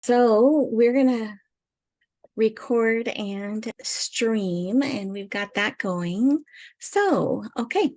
So we're going to record and stream, and we've got that going. So, okay.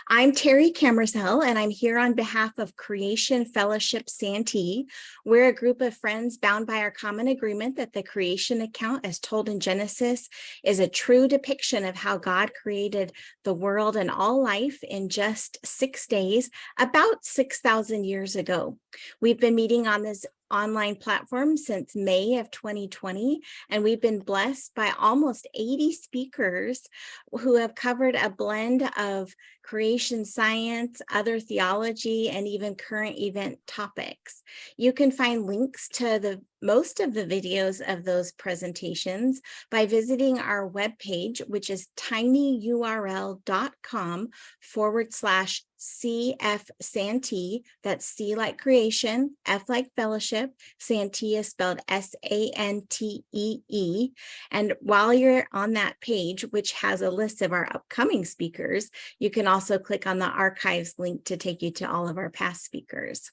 I'm Terry Camersell, and I'm here on behalf of Creation Fellowship Santee. We're a group of friends bound by our common agreement that the creation account, as told in Genesis, is a true depiction of how God created the world and all life in just 6 days, about 6,000 years ago. We've been meeting on this online platform since May of 2020, and we've been blessed by almost 80 speakers who have covered a blend of creation science, other theology, and even current event topics. You can find links to most of the videos of those presentations by visiting our webpage, which is tinyurl.com/CF Santee. That's C like creation, F like fellowship. Santee is spelled Santee. And while you're on that page, which has a list of our upcoming speakers, you can also click on the archives link to take you to all of our past speakers.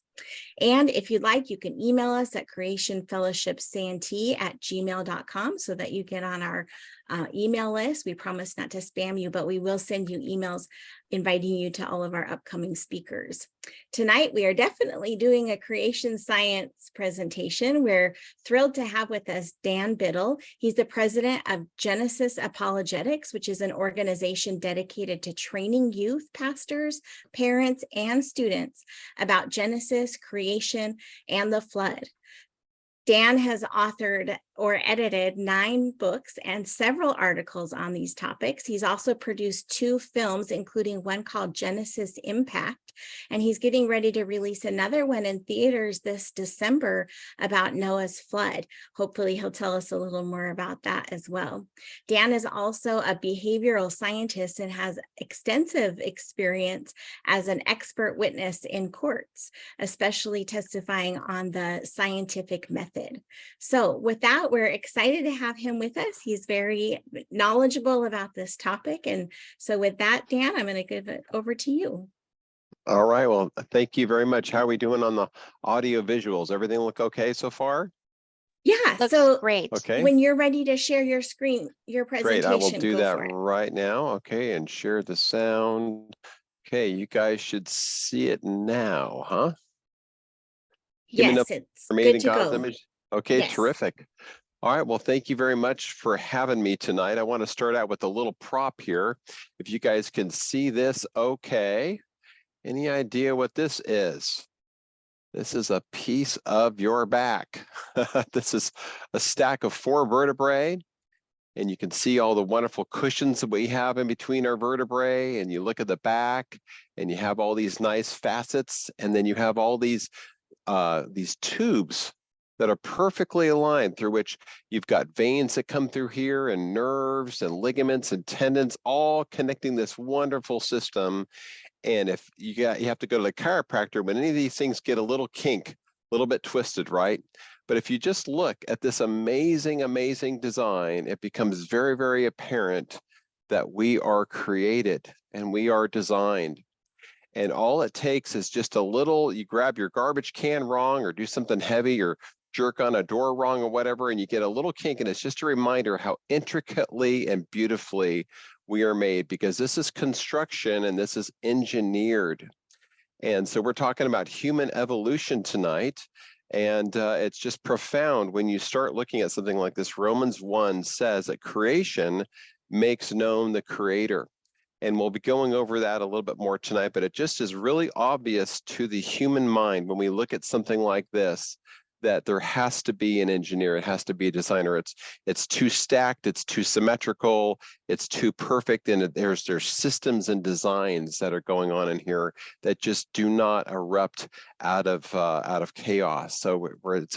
And if you'd like, you can email us at creationfellowshipsantee@gmail.com so that you get on our email list. We promise not to spam you, but we will send you emails inviting you to all of our upcoming speakers. Tonight, we are definitely doing a creation science presentation. We're thrilled to have with us Dan Biddle. He's the president of Genesis Apologetics, which is an organization dedicated to training youth pastors, parents, and students about Genesis, creation, and the flood. Dan has authored or edited 9 books and several articles on these topics. He's also produced 2 films, including one called Genesis Impact, and he's getting ready to release another one in theaters this December about Noah's flood. Hopefully he'll tell us a little more about that as well. Dan is also a behavioral scientist and has extensive experience as an expert witness in courts, especially testifying on the scientific method. So with that, we're excited to have him with us. He's very knowledgeable about this topic. And so with that, Dan, I'm going to give it over to you. All right. Well, thank you very much. How are we doing on the audio visuals? Everything look okay so far? Yeah, looks so great. Okay. When you're ready to share your screen, your presentation, great. I will do that for it. right now. Okay, and share the sound. Okay, you guys should see it now, huh? Yes, it's good to God's go. image. Okay, Yes. Terrific. All right, well, thank you very much for having me tonight. I want to start out with a little prop here. If you guys can see this, okay. Any idea what this is? This is a piece of your back. This is a stack of 4 vertebrae, and you can see all the wonderful cushions that we have in between our vertebrae, and you look at the back, and you have all these nice facets, and then you have all these tubes that are perfectly aligned through which you've got veins that come through here and nerves and ligaments and tendons all connecting this wonderful system. And if you have to go to the chiropractor when any of these things get a little kink, a little bit twisted, right? But if you just look at this amazing, amazing design, it becomes very, very apparent that we are created and we are designed. And all it takes is just a little, you grab your garbage can wrong or do something heavy or jerk on a door wrong or whatever, and you get a little kink, and it's just a reminder how intricately and beautifully we are made, because this is construction and this is engineered. And so we're talking about human evolution tonight, and it's just profound when you start looking at something like this. Romans 1 says that creation makes known the creator. And we'll be going over that a little bit more tonight, but it just is really obvious to the human mind when we look at something like this, that there has to be an engineer, it has to be a designer. It's too stacked, it's too symmetrical, it's too perfect, and there's systems and designs that are going on in here that just do not erupt out of chaos. So it's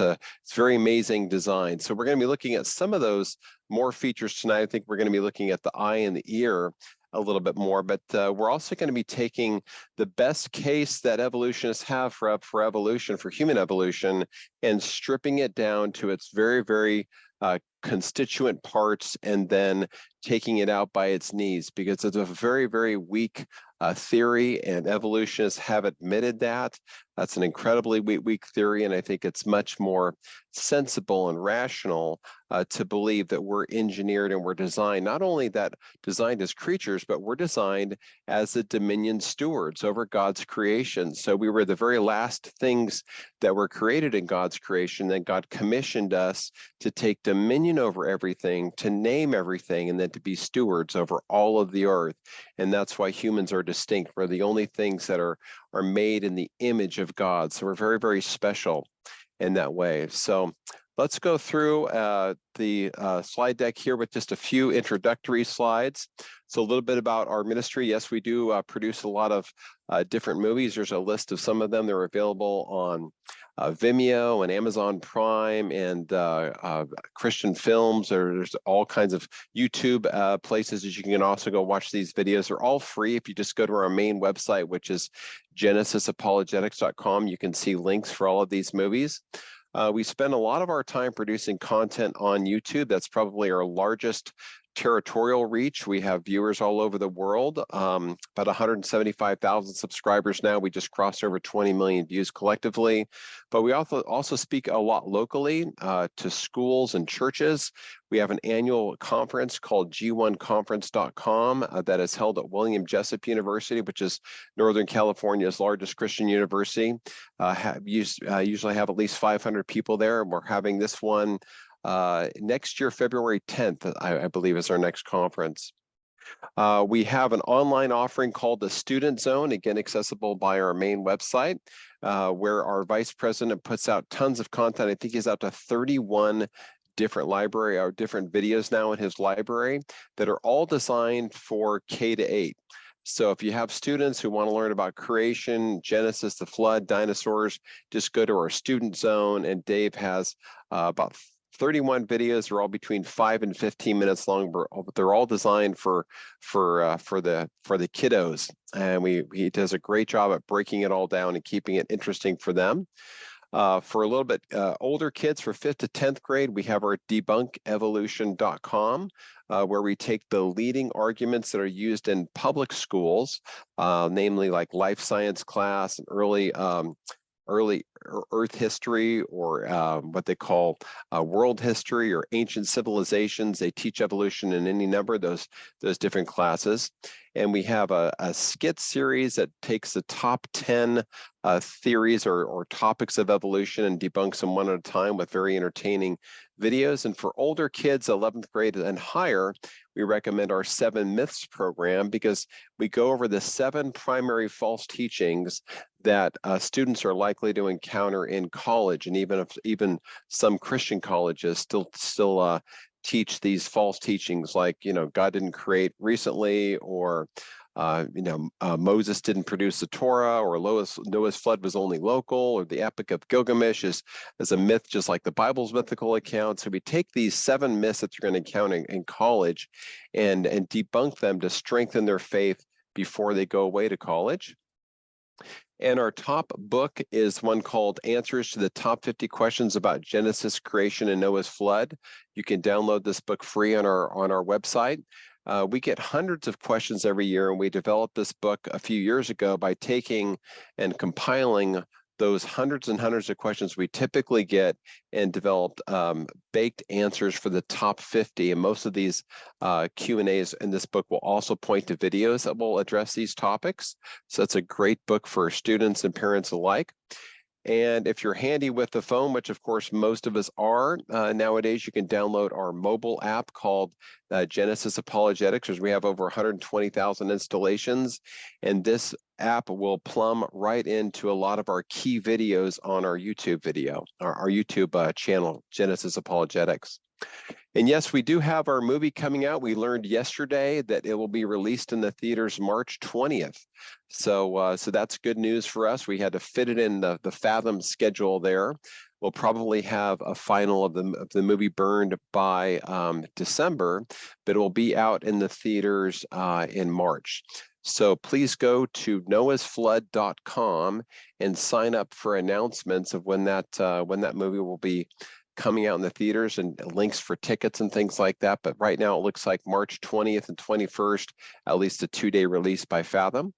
very amazing design. So we're going to be looking at some of those more features tonight. I think we're going to be looking at the eye and the ear a little bit more, but we're also going to be taking the best case that evolutionists have for evolution, for human evolution, and stripping it down to its very, very constituent parts and then taking it out by its knees, because it's a very, very weak theory, and evolutionists have admitted that. That's an incredibly weak theory, and I think it's much more sensible and rational to believe that we're engineered and we're designed, not only that designed as creatures, but we're designed as the dominion stewards over God's creation. So we were the very last things that were created in God's creation. Then God commissioned us to take dominion over everything, to name everything, and then to be stewards over all of the earth. And that's why humans are distinct. We're the only things that are made in the image of God. So we're very, very special in that way. So let's go through the slide deck here with just a few introductory slides. So a little bit about our ministry. Yes, we do produce a lot of different movies. There's a list of some of them. They're available on Vimeo and Amazon Prime and Christian films. There's all kinds of YouTube places that you can also go watch these videos. They're all free. If you just go to our main website, which is genesisapologetics.com, you can see links for all of these movies. We spend a lot of our time producing content on YouTube. That's probably our largest territorial reach. We have viewers all over the world, about 175,000 subscribers now. We just crossed over 20 million views collectively. But we also speak a lot locally to schools and churches. We have an annual conference called G1conference.com that is held at William Jessup University, which is Northern California's largest Christian university. Usually have at least 500 people there, and we're having this one next year, February 10th, I believe, is our next conference. We have an online offering called the Student Zone, again, accessible by our main website, where our vice president puts out tons of content. I think he's out to 31 different different videos now in his library that are all designed for K-8. So if you have students who want to learn about creation, Genesis, the flood, dinosaurs, just go to our Student Zone, and Dave has about 31 videos. Are all between 5 and 15 minutes long, but they're all designed for the kiddos, and he does a great job at breaking it all down and keeping it interesting for them. For a little bit older kids, for 5th to 10th grade, we have our debunkevolution.com, where we take the leading arguments that are used in public schools, namely like life science class and early Earth history, or what they call world history or ancient civilizations. They teach evolution in any number of those different classes. And we have a skit series that takes the top 10 theories or topics of evolution and debunks them one at a time with very entertaining videos. And for older kids, 11th grade and higher, we recommend our 7 Myths program, because we go over the 7 primary false teachings that students are likely to encounter in college, and even some Christian colleges still teach these false teachings, like, God didn't create recently, or Moses didn't produce the Torah, or Noah's flood was only local, or the Epic of Gilgamesh is a myth, just like the Bible's mythical account. So we take these 7 myths that you're going to encounter in college and debunk them to strengthen their faith before they go away to college. And our top book is one called Answers to the Top 50 Questions About Genesis, Creation, and Noah's Flood. You can download this book free on our website. We get hundreds of questions every year, and we developed this book a few years ago by taking and compiling those hundreds and hundreds of questions we typically get, and developed baked answers for the top 50. And most of these Q&As in this book will also point to videos that will address these topics. So it's a great book for students and parents alike. And if you're handy with the phone, which of course most of us are nowadays, you can download our mobile app called Genesis Apologetics, as we have over 120,000 installations. And this app will plumb right into a lot of our key videos on our YouTube our YouTube channel, Genesis Apologetics. And yes, we do have our movie coming out. We learned yesterday that it will be released in the theaters March 20th. So that's good news for us. We had to fit it in the Fathom schedule there. We'll probably have a final of the movie burned by December, but it will be out in the theaters in March. So please go to noahsflood.com and sign up for announcements of when that movie will be coming out in the theaters and links for tickets and things like that. But right now it looks like March 20th and 21st, at least a 2-day release by Fathom.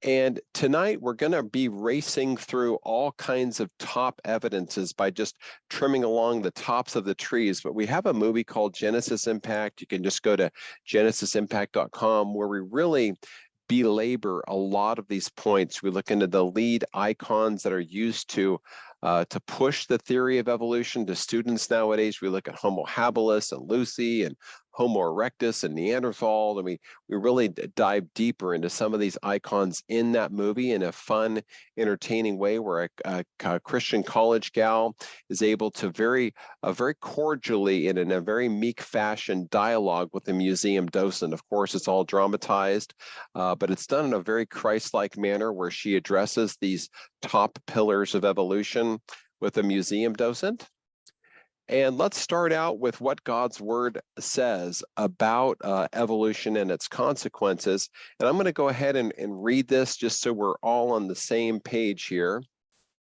And tonight we're going to be racing through all kinds of top evidences by just trimming along the tops of the trees. But we have a movie called Genesis Impact. You can just go to genesisimpact.com, where we really belabor a lot of these points. We look into the lead icons that are used to push the theory of evolution to students nowadays. We look at Homo habilis and Lucy and Homo erectus and Neanderthal, and we really dive deeper into some of these icons in that movie in a fun, entertaining way, where a Christian college gal is able to very cordially and in a very meek fashion dialogue with the museum docent. Of course, it's all dramatized, but it's done in a very Christ-like manner, where she addresses these top pillars of evolution with a museum docent. And let's start out with what God's word says about evolution and its consequences. And I'm going to go ahead and read this just so we're all on the same page here.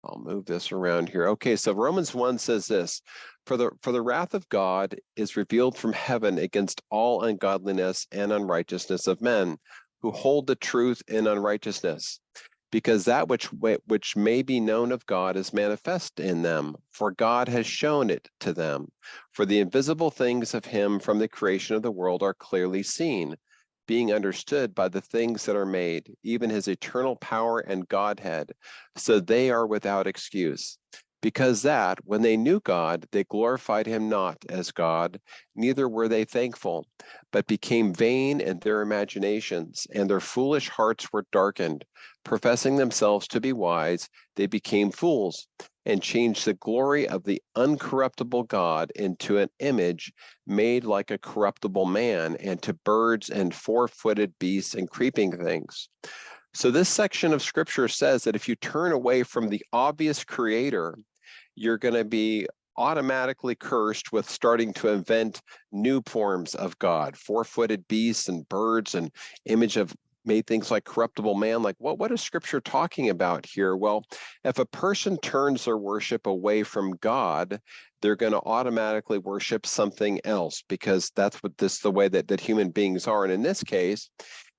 I'll move this around here. Okay, so Romans 1 says this: For the wrath of God is revealed from heaven against all ungodliness and unrighteousness of men, who hold the truth in unrighteousness. Because that which may be known of God is manifest in them, for God has shown it to them. For the invisible things of him from the creation of the world are clearly seen, being understood by the things that are made, even his eternal power and Godhead, so they are without excuse. Because that, when they knew God, they glorified him not as God, neither were they thankful, but became vain in their imaginations, and their foolish hearts were darkened. Professing themselves to be wise, they became fools, and changed the glory of the uncorruptible God into an image made like a corruptible man, and to birds and four-footed beasts and creeping things. So this section of scripture says that if you turn away from the obvious creator, you're going to be automatically cursed with starting to invent new forms of God, four-footed beasts and birds and image of made things like corruptible man. Like, what is scripture talking about here? Well, if a person turns their worship away from God, they're going to automatically worship something else, because that's the way that human beings are. And in this case,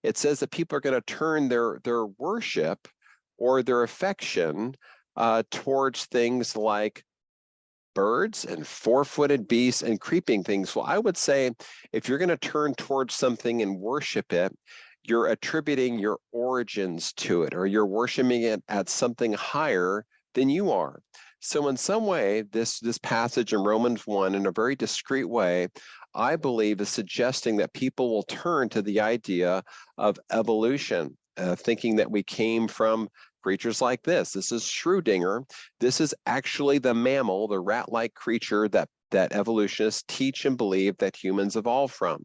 it says that people are going to turn their worship or their affection towards things like birds and four-footed beasts and creeping things. Well, I would say if you're going to turn towards something and worship it, you're attributing your origins to it, or you're worshiping it at something higher than you are. So in some way, this passage in Romans 1, in a very discreet way, I believe is suggesting that people will turn to the idea of evolution, thinking that we came from creatures like this. This is Schrödinger. This is actually the mammal, the rat-like creature that evolutionists teach and believe that humans evolved from.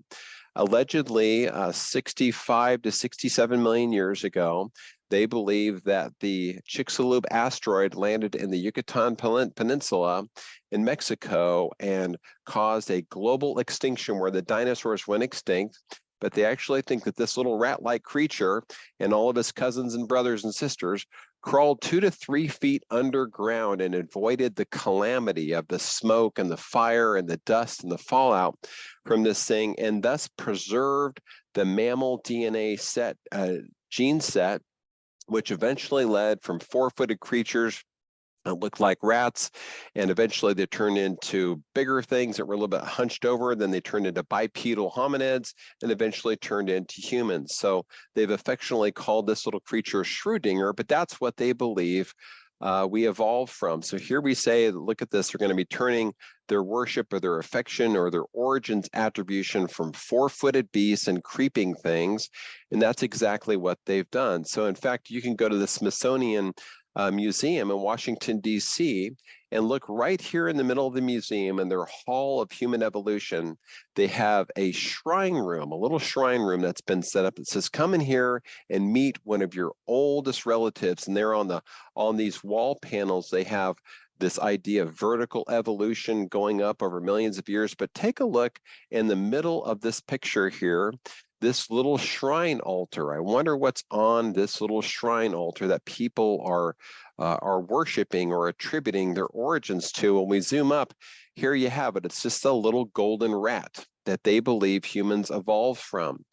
Allegedly, 65 to 67 million years ago, they believe that the Chicxulub asteroid landed in the Yucatan Peninsula in Mexico and caused a global extinction where the dinosaurs went extinct. But they actually think that this little rat-like creature and all of his cousins and brothers and sisters crawled 2 to 3 feet underground and avoided the calamity of the smoke and the fire and the dust and the fallout from this thing, and thus preserved the mammal DNA gene set, which eventually led from four-footed creatures looked like rats, and eventually they turned into bigger things that were a little bit hunched over. Then they turned into bipedal hominids, and eventually turned into humans. So they've affectionately called this little creature Schrödinger, but that's what they believe we evolved from. So here we say, look at this, they're going to be turning their worship or their affection or their origins attribution from four-footed beasts and creeping things, and that's exactly what they've done. So in fact, you can go to the Smithsonian Museum in Washington, D.C., and look right here in the middle of the museum in their Hall of Human Evolution. They have a shrine room, a little shrine room that's been set up. It says, come in here and meet one of your oldest relatives. And they're on these wall panels, they have this idea of vertical evolution going up over millions of years. But take a look in the middle of this picture here. this little shrine altar. I wonder what's on this little shrine altar that people are worshiping or attributing their origins to. When we zoom up, here you have it. It's just a little golden rat that they believe humans evolved from.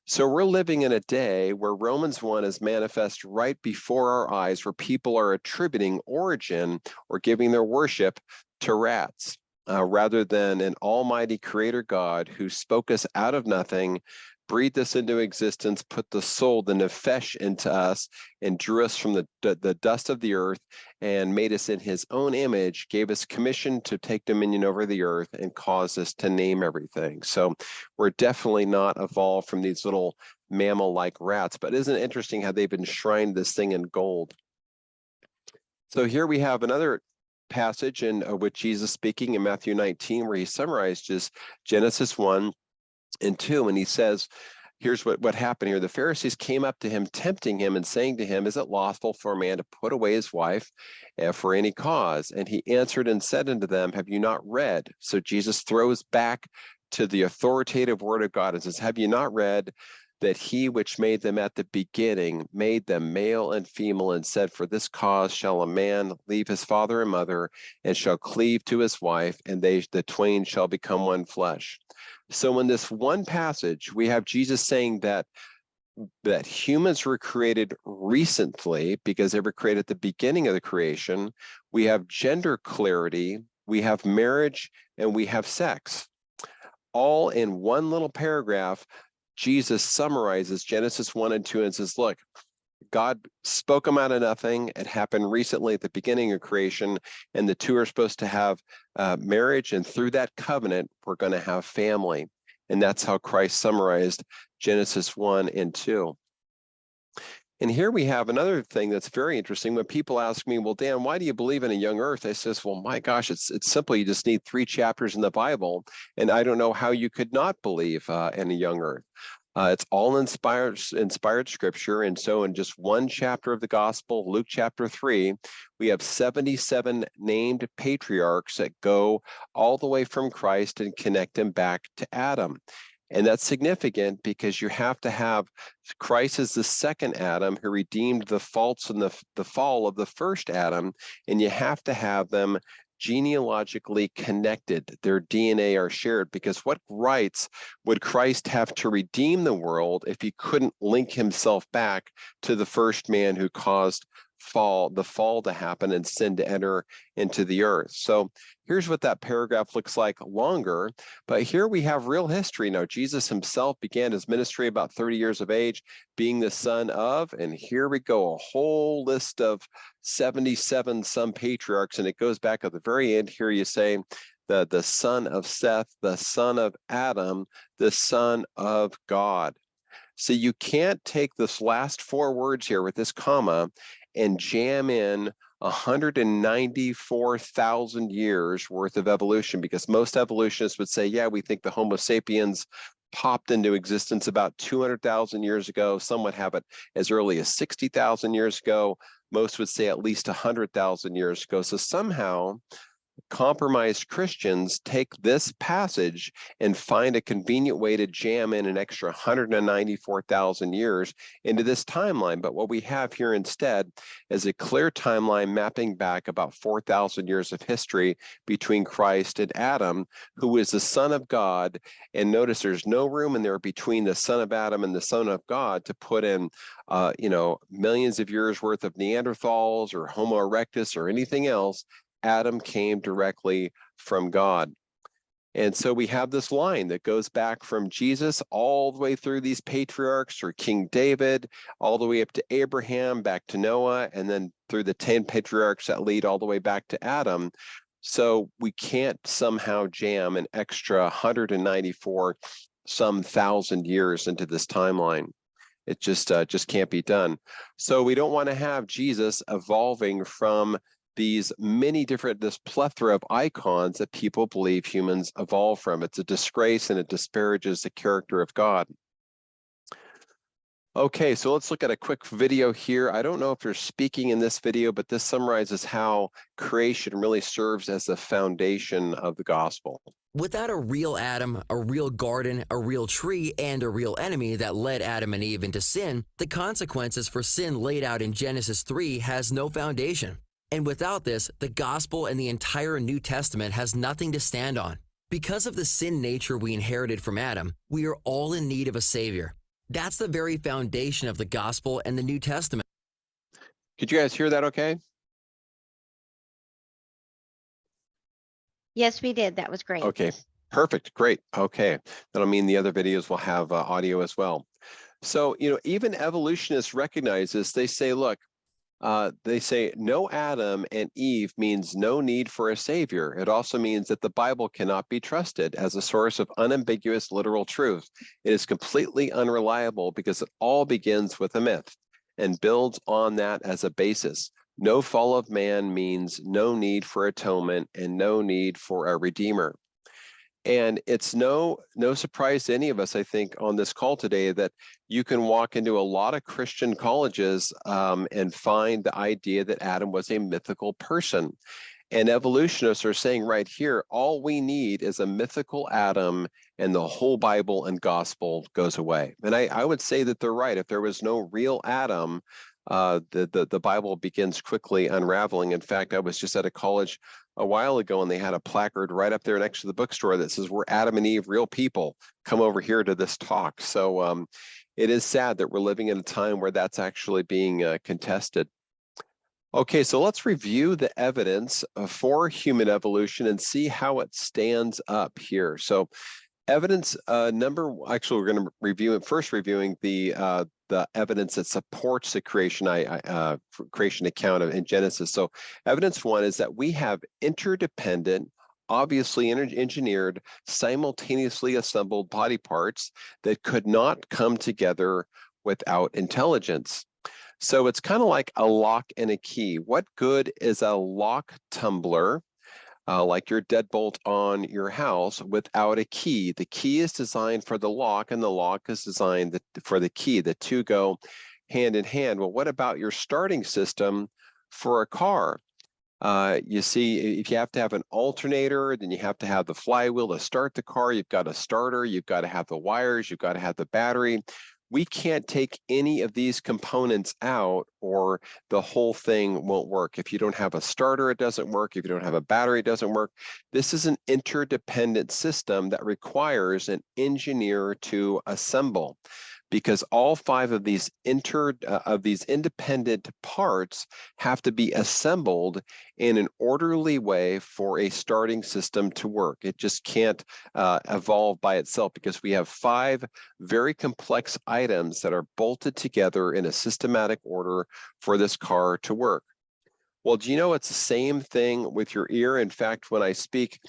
So we're living in a day where Romans 1 is manifest right before our eyes, where people are attributing origin or giving their worship to rats, rather than an almighty creator God who spoke us out of nothing, breathed us into existence, put the soul, the nefesh, into us, and drew us from the dust of the earth, and made us in his own image, gave us commission to take dominion over the earth, and caused us to name everything. So we're definitely not evolved from these little mammal-like rats, but isn't it interesting how they've enshrined this thing in gold? So here we have another passage with Jesus speaking in Matthew 19, where he summarized just Genesis 1 and 2, and he says, here's what happened here. The Pharisees came up to him, tempting him and saying to him, is it lawful for a man to put away his wife for any cause? And he answered and said unto them, have you not read? So Jesus throws back to the authoritative word of God and says, have you not read that he which made them at the beginning made them male and female, and said, for this cause shall a man leave his father and mother, and shall cleave to his wife, and the twain shall become one flesh. So in this one passage, we have Jesus saying that humans were created recently because they were created at the beginning of the creation. We have gender clarity, we have marriage, and we have sex. All in one little paragraph, Jesus summarizes Genesis 1 and 2 and says, look, God spoke them out of nothing. It happened recently at the beginning of creation, and the two are supposed to have marriage, and through that covenant, we're going to have family. And that's how Christ summarized Genesis 1 and 2. And here we have another thing that's very interesting. When people ask me, well, Dan, why do you believe in a young earth? I says, well, my gosh, it's simple. You just need 3 chapters in the Bible. And I don't know how you could not believe in a young earth. It's all inspired scripture. And so in just one chapter of the gospel, Luke chapter 3, we have 77 named patriarchs that go all the way from Christ and connect him back to Adam. And that's significant because you have to have Christ as the second Adam who redeemed the faults and the fall of the first Adam, and you have to have them genealogically connected. Their DNA are shared, because what rights would Christ have to redeem the world if he couldn't link himself back to the first man who caused the fall to happen and sin to enter into the earth? So here's what that paragraph looks like longer, but here we have real history. Now, Jesus himself began his ministry about 30 years of age, being the son of, and here we go, a whole list of 77 some patriarchs, and it goes back at the very end. Here you say the son of Seth, the son of Adam, the son of God. So you can't take this last 4 words here with this comma and jam in 194,000 years worth of evolution, because most evolutionists would say, yeah, we think the Homo sapiens popped into existence about 200,000 years ago. Some would have it as early as 60,000 years ago. Most would say at least 100,000 years ago. So somehow compromised Christians take this passage and find a convenient way to jam in an extra 194,000 years into this timeline. But what we have here instead is a clear timeline mapping back about 4,000 years of history between Christ and Adam, who is the Son of God. And notice there's no room in there between the Son of Adam and the Son of God to put in millions of years worth of Neanderthals or Homo erectus or anything else. Adam came directly from God. And so we have this line that goes back from Jesus all the way through these patriarchs, or King David, all the way up to Abraham, back to Noah, and then through the 10 patriarchs that lead all the way back to Adam. So we can't somehow jam an extra 194 some thousand years into this timeline. It just can't be done. So we don't want to have Jesus evolving from these this plethora of icons that people believe humans evolve from. It's a disgrace, and it disparages the character of God. Okay, so let's look at a quick video here. I don't know if they're speaking in this video, but this summarizes how creation really serves as the foundation of the gospel. Without a real Adam, a real garden, a real tree, and a real enemy that led Adam and Eve into sin, the consequences for sin laid out in Genesis 3 has no foundation. And without this, the gospel and the entire New Testament has nothing to stand on. Because of the sin nature we inherited from Adam, we are all in need of a Savior. That's the very foundation of the gospel and the New Testament. Could you guys hear that okay? Yes, we did. That was great. Okay, perfect, great. Okay, that'll mean the other videos will have audio as well. So, even evolutionists recognize this. They say, look, they say no Adam and Eve means no need for a savior. It also means that the Bible cannot be trusted as a source of unambiguous literal truth. It is completely unreliable because it all begins with a myth and builds on that as a basis. No fall of man means no need for atonement and no need for a redeemer. And it's no surprise to any of us, I think, on this call today that you can walk into a lot of Christian colleges and find the idea that Adam was a mythical person. And evolutionists are saying right here, all we need is a mythical Adam and the whole Bible and gospel goes away. And I would say that they're right. If there was no real Adam, the Bible begins quickly unraveling. In fact, I was just at a college a while ago and they had a placard right up there next to the bookstore that says, "We're Adam and Eve, real people. Come over here to this talk." So it is sad that we're living in a time where that's actually being contested. Okay, so let's review the evidence for human evolution and see how it stands up here. So evidence actually, we're going to review it first, reviewing the evidence that supports the creation account in Genesis. So evidence one is that we have interdependent, obviously engineered, simultaneously assembled body parts that could not come together without intelligence. So it's kind of like a lock and a key. What good is a lock tumbler, like your deadbolt on your house, without a key? The key is designed for the lock and the lock is designed for the key. The two go hand in hand. Well, what about your starting system for a car? You see, if you have to have an alternator, then you have to have the flywheel to start the car. You've got a starter, you've got to have the wires, you've got to have the battery. We can't take any of these components out or the whole thing won't work. If you don't have a starter, it doesn't work. If you don't have a battery, it doesn't work. This is an interdependent system that requires an engineer to assemble, because all five of these independent parts have to be assembled in an orderly way for a starting system to work. It just can't evolve by itself, because we have five very complex items that are bolted together in a systematic order for this car to work. Well, do you know it's the same thing with your ear? In fact, when I speak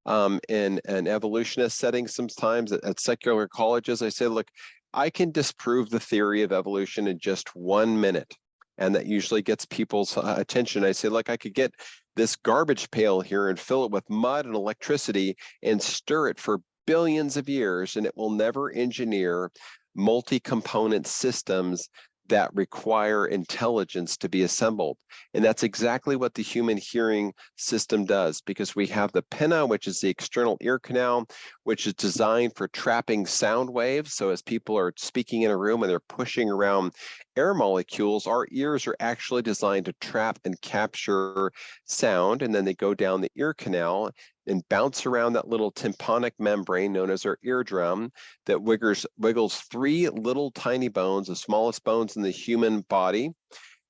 in an evolutionist setting, sometimes at secular colleges, I say, look, I can disprove the theory of evolution in just 1 minute. And that usually gets people's attention. I say, look, I could get this garbage pail here and fill it with mud and electricity and stir it for billions of years, and it will never engineer multi-component systems that require intelligence to be assembled. And that's exactly what the human hearing system does, because we have the pinna, which is the external ear canal, which is designed for trapping sound waves. So as people are speaking in a room and they're pushing around air molecules, our ears are actually designed to trap and capture sound, and then they go down the ear canal and bounce around that little tympanic membrane known as our eardrum that wiggles three little tiny bones, the smallest bones in the human body.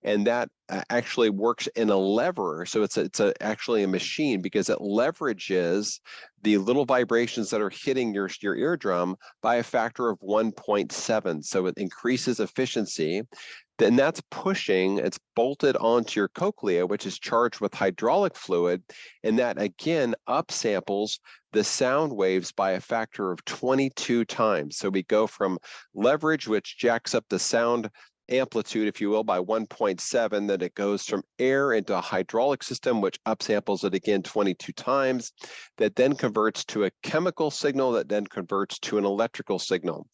And that actually works in a lever. So it's actually a machine, because it leverages the little vibrations that are hitting your eardrum by a factor of 1.7. So it increases efficiency. Then that's pushing, it's bolted onto your cochlea, which is charged with hydraulic fluid. And that again upsamples the sound waves by a factor of 22 times. So we go from leverage, which jacks up the sound amplitude, if you will, by 1.7, then it goes from air into a hydraulic system, which upsamples it again 22 times, that then converts to a chemical signal that then converts to an electrical signal.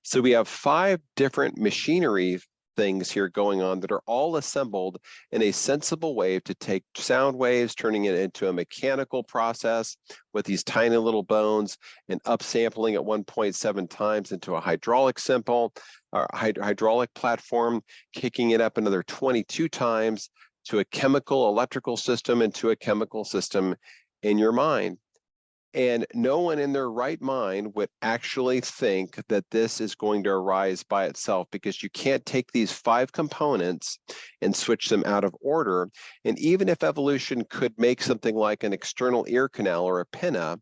So we have 5 different machinery things here going on that are all assembled in a sensible way to take sound waves, turning it into a mechanical process with these tiny little bones and upsampling at 1.7 times into a hydraulic symbol, or hydraulic platform, kicking it up another 22 times to a chemical electrical system and to a chemical system in your mind. And no one in their right mind would actually think that this is going to arise by itself, because you can't take these 5 components and switch them out of order. And even if evolution could make something like an external ear canal or a pinna,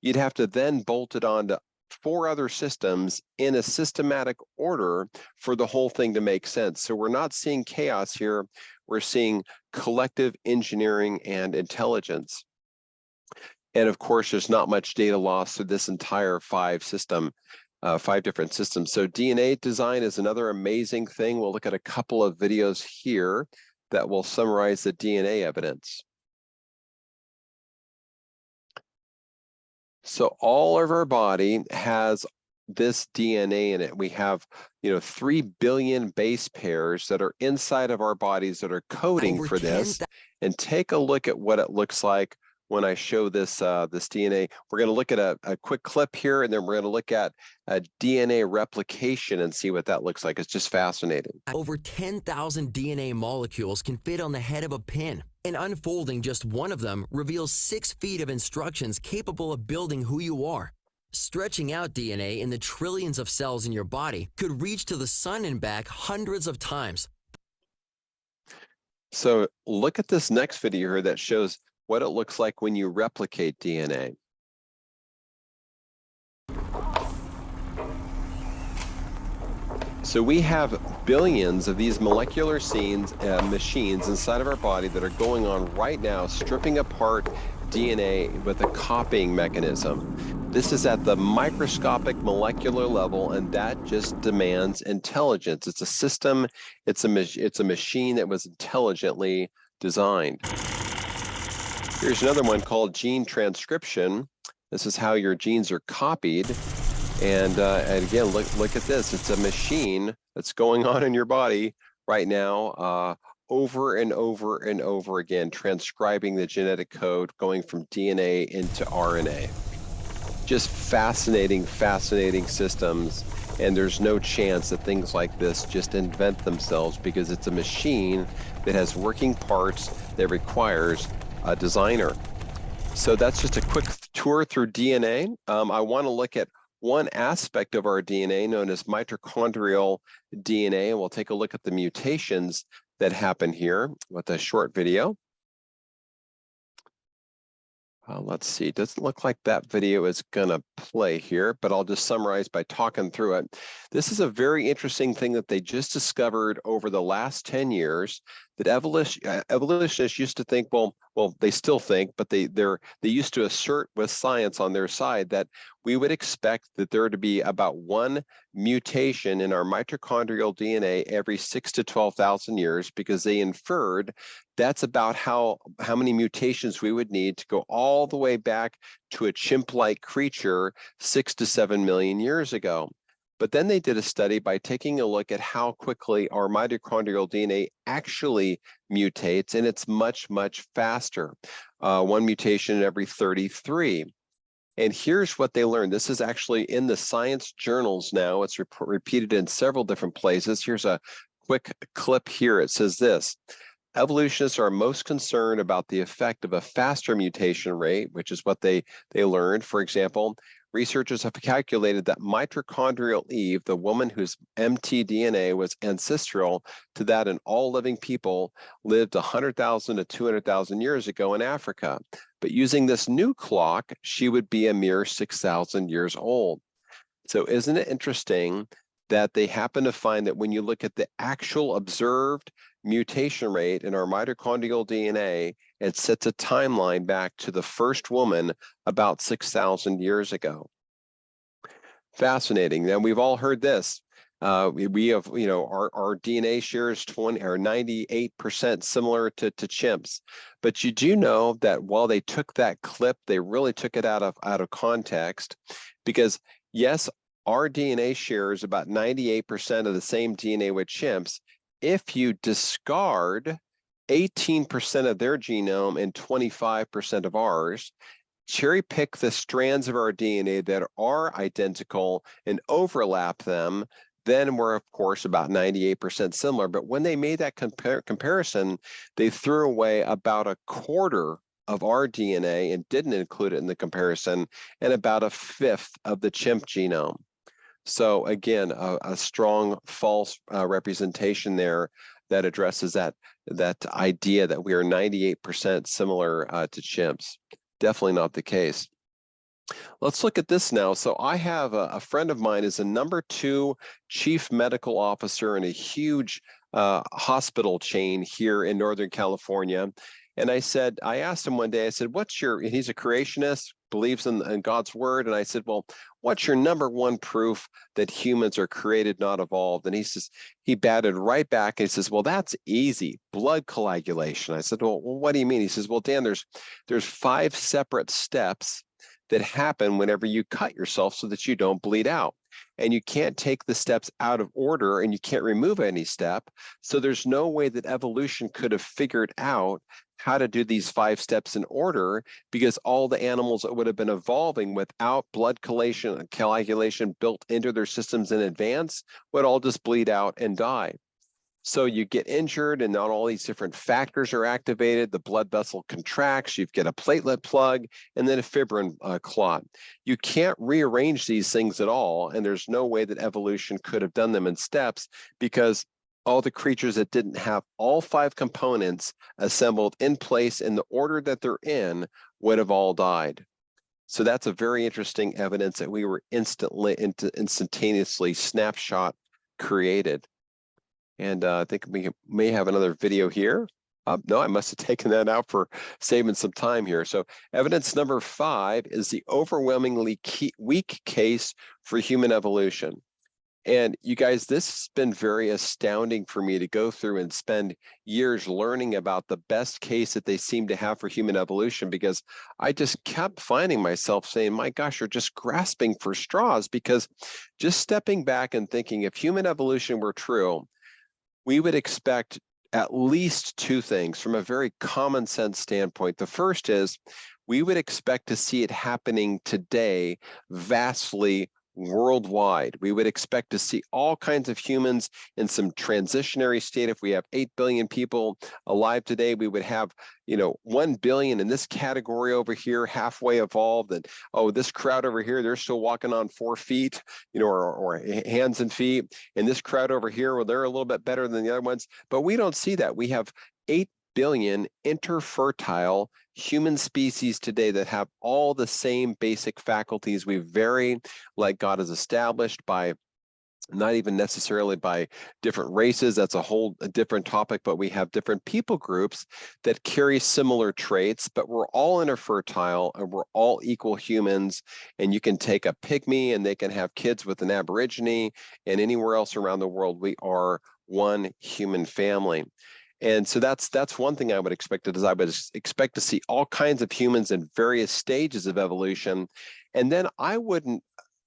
you'd have to then bolt it onto 4 other systems in a systematic order for the whole thing to make sense. So we're not seeing chaos here. We're seeing collective engineering and intelligence. And of course, there's not much data loss through this entire 5 different systems. So DNA design is another amazing thing. We'll look at a couple of videos here that will summarize the DNA evidence. So all of our body has this DNA in it. We have, 3 billion base pairs that are inside of our bodies that are coding for this. And take a look at what it looks like when I show this this DNA. We're going to look at a quick clip here, and then we're going to look at a DNA replication and see what that looks like. It's just fascinating. Over 10,000 DNA molecules can fit on the head of a pin, and unfolding just one of them reveals 6 feet of instructions capable of building who you are. Stretching out DNA in the trillions of cells in your body could reach to the sun and back hundreds of times. So look at this next video here that shows what it looks like when you replicate DNA. So we have billions of these molecular machines inside of our body that are going on right now, stripping apart DNA with a copying mechanism. This is at the microscopic molecular level, and that just demands intelligence. It's a system, it's a machine that was intelligently designed. Here's another one called gene transcription. This is how your genes are copied. And again, look at this. It's a machine that's going on in your body right now, over and over and over again, transcribing the genetic code, going from DNA into RNA. Just fascinating, fascinating systems. And there's no chance that things like this just invent themselves, because it's a machine that has working parts that requires a designer. So that's just a quick tour through DNA. I want to look at one aspect of our DNA known as mitochondrial DNA, and we'll take a look at the mutations that happen here with a short video. Let's see, it doesn't look like that video is gonna play here, but I'll just summarize by talking through it. This is a very interesting thing that they just discovered over the last 10 years, that evolutionists used to think, well, they still think, but they used to assert with science on their side that we would expect that there to be about 1 mutation in our mitochondrial DNA every 6 to 12,000 years, because they inferred that's about how many mutations we would need to go all the way back to a chimp-like creature 6 to 7 million years ago. But then they did a study by taking a look at how quickly our mitochondrial DNA actually mutates, and it's much, much faster. 1 mutation every 33. And here's what they learned. This is actually in the science journals now. It's repeated in several different places. Here's a quick clip here. It says this: evolutionists are most concerned about the effect of a faster mutation rate, which is what they learned. For example, researchers have calculated that mitochondrial Eve, the woman whose mtDNA was ancestral to that in all living people, lived 100,000 to 200,000 years ago in Africa. But using this new clock, she would be a mere 6,000 years old. So isn't it interesting that they happen to find that when you look at the actual observed mutation rate in our mitochondrial DNA, it sets a timeline back to the first woman about 6,000 years ago. Fascinating. Now, we've all heard this. We have, our DNA shares 20 or 98% similar to chimps. But you do know that while they took that clip, they really took it out of context, because yes, our DNA shares about 98% of the same DNA with chimps. If you discard 18% of their genome and 25% of ours, cherry pick the strands of our DNA that are identical and overlap them, then we're, of course, about 98% similar. But when they made that comparison, they threw away about a quarter of our DNA and didn't include it in the comparison, and about a fifth of the chimp genome. So again, a strong false representation there that addresses that idea that we are 98% similar to chimps. Definitely not the case. Let's look at this now. So I have a friend of mine is a #2 chief medical officer in a huge hospital chain here in Northern California. And I asked him one day, I said, he's a creationist, believes in God's word. And I said, well, what's your #1 proof that humans are created, not evolved? And he batted right back. And he says, well, that's easy, blood coagulation. I said, well, what do you mean? He says, well, Dan, there's 5 separate steps that happen whenever you cut yourself so that you don't bleed out. And you can't take the steps out of order, and you can't remove any step. So there's no way that evolution could have figured out how to do these 5 steps in order, because all the animals that would have been evolving without blood coagulation built into their systems in advance would all just bleed out and die. So you get injured, and not all these different factors are activated. The blood vessel contracts, you get a platelet plug, and then a fibrin clot. You can't rearrange these things at all, and there's no way that evolution could have done them in steps, because all the creatures that didn't have all 5 components assembled in place in the order that they're in would have all died. So that's a very interesting evidence that we were instantaneously snapshot created. And I think we may have another video here. No, I must have taken that out for saving some time here. So evidence number 5 is the overwhelmingly weak case for human evolution. And you guys, this has been very astounding for me to go through and spend years learning about the best case that they seem to have for human evolution, because I just kept finding myself saying, my gosh, you're just grasping for straws. Because just stepping back and thinking, if human evolution were true, we would expect at least 2 things from a very common sense standpoint. The first is we would expect to see it happening today vastly worldwide. We would expect to see all kinds of humans in some transitionary state. If we have 8 billion people alive today, we would have 1 billion in this category over here, halfway evolved, and this crowd over here, they're still walking on 4 feet, or hands and feet, and this crowd over here, well, they're a little bit better than the other ones. But we don't see that. We have 8 billion interfertile human species today that have all the same basic faculties. We vary like God has established by not even necessarily by different races. That's a different topic, but we have different people groups that carry similar traits, but we're all interfertile and we're all equal humans. And you can take a pygmy and they can have kids with an Aborigine, and anywhere else around the world, we are one human family. And so that's one thing I would expect, is I would expect to see all kinds of humans in various stages of evolution. And then I would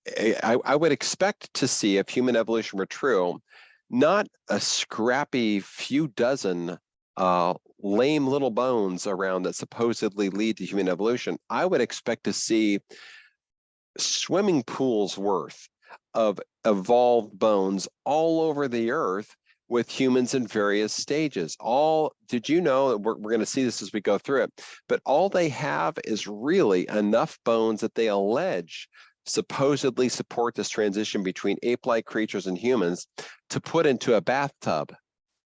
expect to see, if human evolution were true, not a scrappy few dozen lame little bones around that supposedly lead to human evolution. I would expect to see swimming pools worth of evolved bones all over the earth, with humans in various stages. Did you know, we're going to see this as we go through it, but all they have is really enough bones that they allege supposedly support this transition between ape-like creatures and humans to put into a bathtub.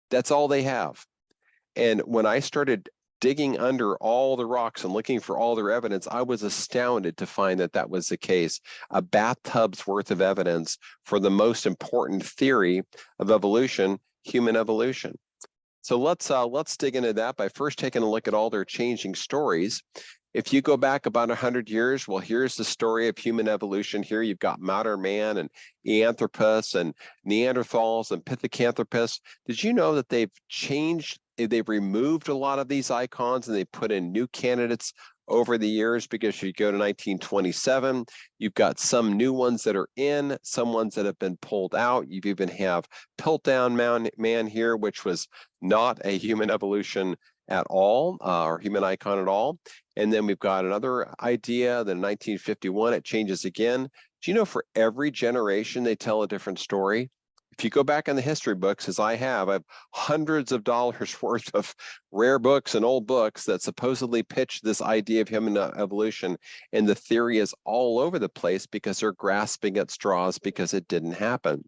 That's all they have. And when I started digging under all the rocks and looking for all their evidence, I was astounded to find that that was the case. A bathtub's worth of evidence for the most important theory of evolution, human evolution. So let's dig into that by first taking a look at all their changing stories. If you go back about 100 years, well, here's the story of human evolution. Here you've got modern man and Eanthropus and Neanderthals and Pithecanthropus. Did you know that they've removed a lot of these icons and they put in new candidates over the years? Because if you go to 1927, you've got some new ones that are in, some ones that have been pulled out. You even have Piltdown Man here, which was not a human evolution at all, or human icon at all. And then we've got another idea that in 1951, it changes again. Do you know for every generation, they tell a different story? If you go back in the history books, as I have hundreds of dollars worth of rare books and old books that supposedly pitch this idea of human evolution. And the theory is all over the place because they're grasping at straws because it didn't happen.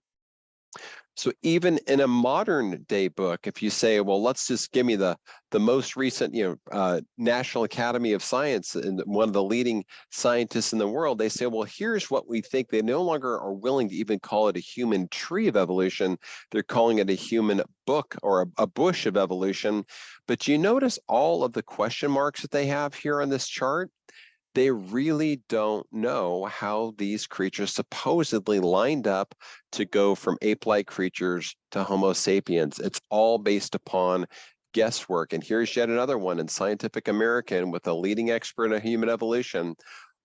So even in a modern day book, if you say, well, let's just give me the most recent, National Academy of Science and one of the leading scientists in the world, they say, well, here's what we think. They no longer are willing to even call it a human tree of evolution. They're calling it a human book or a bush of evolution. But you notice all of the question marks that they have here on this chart? They really don't know how these creatures supposedly lined up to go from ape-like creatures to Homo sapiens. It's all based upon guesswork. And here's yet another one in Scientific American with a leading expert in human evolution.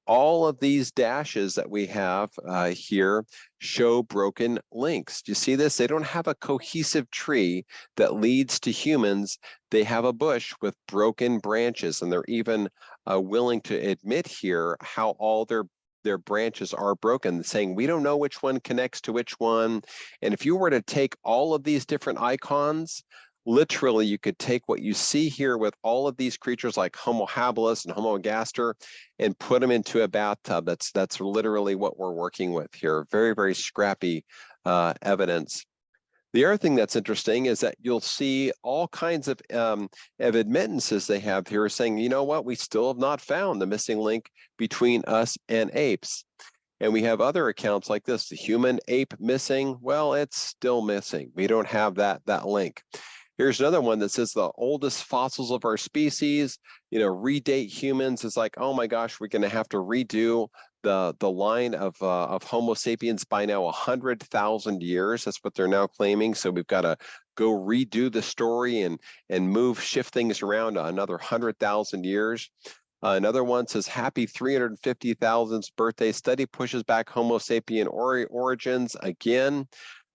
All of these dashes that we have here show broken links. Do you see this? They don't have a cohesive tree that leads to humans. They have a bush with broken branches, and they're even willing to admit here how all their branches are broken, saying we don't know which one connects to which one. And if you were to take all of these different icons, literally, you could take what you see here with all of these creatures like Homo habilis and Homo ergaster and put them into a bathtub. That's literally what we're working with here. Very, very scrappy evidence. The other thing that's interesting is that you'll see all kinds of admittances they have here saying, you know what, we still have not found the missing link between us and apes. And we have other accounts like this, the human ape missing. Well, it's still missing. We don't have that link. Here's another one that says the oldest fossils of our species, redate humans. Is like, oh my gosh, we're going to have to redo the line of Homo sapiens by now 100,000 years. That's what they're now claiming. So we've got to go redo the story and shift things around another 100,000 years. Another one says, happy 350,000th birthday, study pushes back Homo sapien origins again.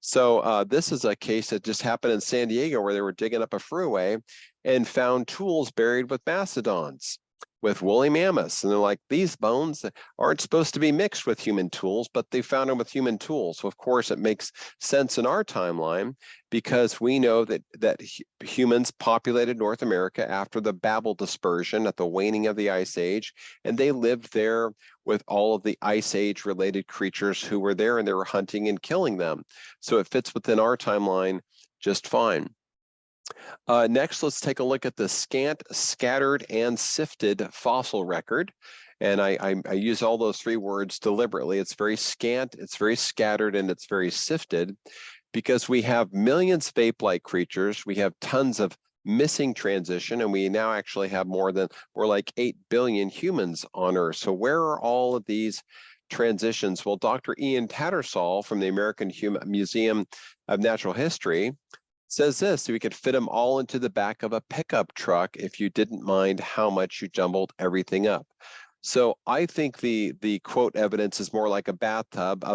So this is a case that just happened in San Diego where they were digging up a freeway and found tools buried with mastodons, with woolly mammoths. And they're like, these bones aren't supposed to be mixed with human tools, but they found them with human tools. So of course, it makes sense in our timeline because we know that humans populated North America after the Babel dispersion at the waning of the Ice Age, and they lived there with all of the Ice Age related creatures who were there, and they were hunting and killing them. So it fits within our timeline just fine. Next, let's take a look at the scant, scattered, and sifted fossil record. And I use all those three words deliberately. It's very scant, it's very scattered, and it's very sifted because we have millions of ape-like creatures. We have tons of missing transition, and we now actually have more like 8 billion humans on Earth. So where are all of these transitions? Well, Dr. Ian Tattersall from the American Museum of Natural History says this: we could fit them all into the back of a pickup truck if you didn't mind how much you jumbled everything up. So I think the quote evidence is more like a bathtub.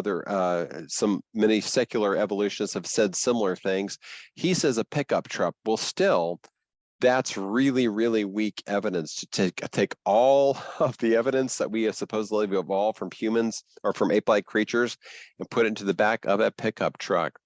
Some many secular evolutionists have said similar things. He says a pickup truck. Well, still, that's really, really weak evidence to take all of the evidence that we have supposedly evolved from humans or from ape-like creatures and put it into the back of a pickup truck.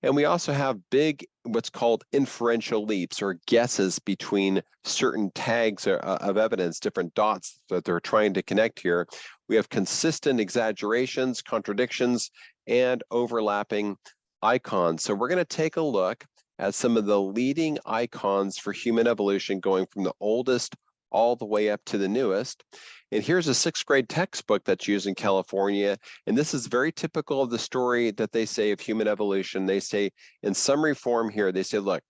And we also have big, what's called inferential leaps or guesses between certain tags of evidence, different dots that they're trying to connect here. We have consistent exaggerations, contradictions, and overlapping icons. So we're going to take a look at some of the leading icons for human evolution going from the oldest all the way up to the newest. And here's a 6th grade textbook that's used in California. And this is very typical of the story that they say of human evolution. They say in summary form here, they say, look,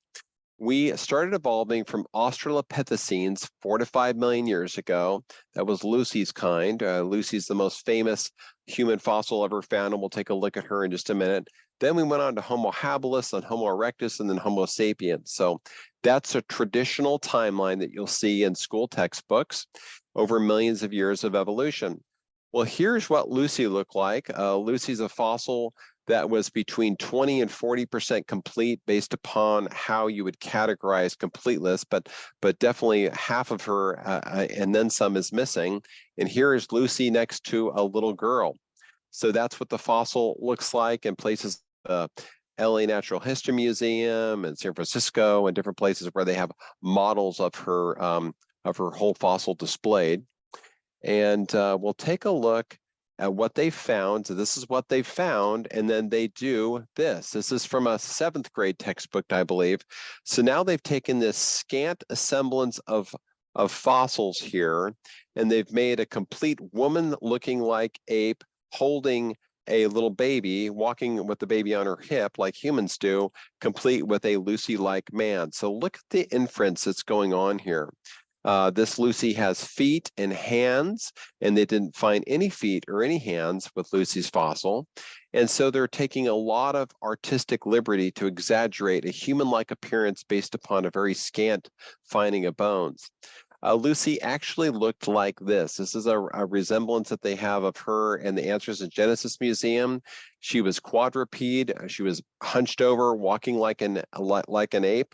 we started evolving from Australopithecines 4 to 5 million years ago. That was Lucy's kind. Lucy's the most famous human fossil ever found, and we'll take a look at her in just a minute. Then we went on to Homo habilis, and Homo erectus, and then Homo sapiens. So that's a traditional timeline that you'll see in school textbooks over millions of years of evolution. Well, here's what Lucy looked like. Lucy's a fossil that was between 20 and 40% complete based upon how you would categorize completeness, but definitely half of her and then some is missing. And here is Lucy next to a little girl. So that's what the fossil looks like in places, LA Natural History Museum and San Francisco and different places where they have models of her whole fossil displayed. And we'll take a look at what they found. So this is what they found, and then they do this. This is from a 7th grade textbook, I believe. So now they've taken this scant semblance of fossils here, and they've made a complete woman looking like ape holding a little baby, walking with the baby on her hip like humans do, complete with a Lucy-like man. So look at the inference that's going on here. This Lucy has feet and hands, and they didn't find any feet or any hands with Lucy's fossil. And so they're taking a lot of artistic liberty to exaggerate a human-like appearance based upon a very scant finding of bones. Lucy actually looked like this. This is a resemblance that they have of her in the Answers in Genesis Museum. She was quadruped. She was hunched over, walking like an ape.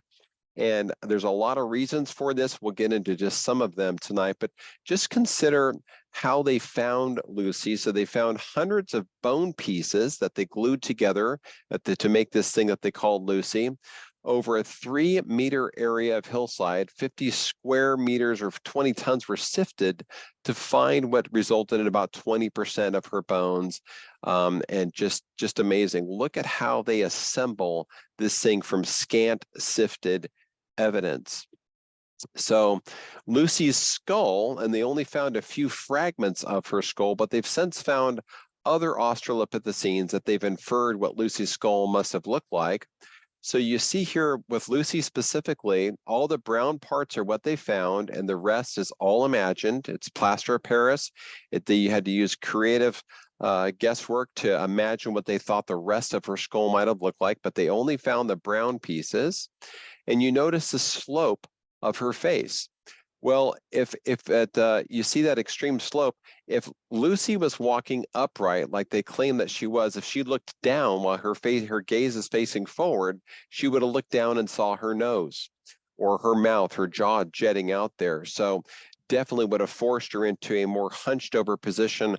And there's a lot of reasons for this. We'll get into just some of them tonight, but just consider how they found Lucy. So they found hundreds of bone pieces that they glued together to make this thing that they called Lucy. Over a 3-meter area of hillside, 50 square meters or 20 tons were sifted to find what resulted in about 20% of her bones. And just amazing. Look at how they assemble this thing from scant sifted evidence. So Lucy's skull, and they only found a few fragments of her skull, but they've since found other Australopithecines that they've inferred what Lucy's skull must have looked like. So you see here with Lucy specifically, all the brown parts are what they found, and the rest is all imagined. It's plaster of Paris. You had to use creative guesswork to imagine what they thought the rest of her skull might have looked like, but they only found the brown pieces. And you notice the slope of her face. Well, if you see that extreme slope, if Lucy was walking upright like they claim that she was, if she looked down while her gaze is facing forward, she would have looked down and saw her nose or her mouth, her jaw jetting out there. So definitely would have forced her into a more hunched over position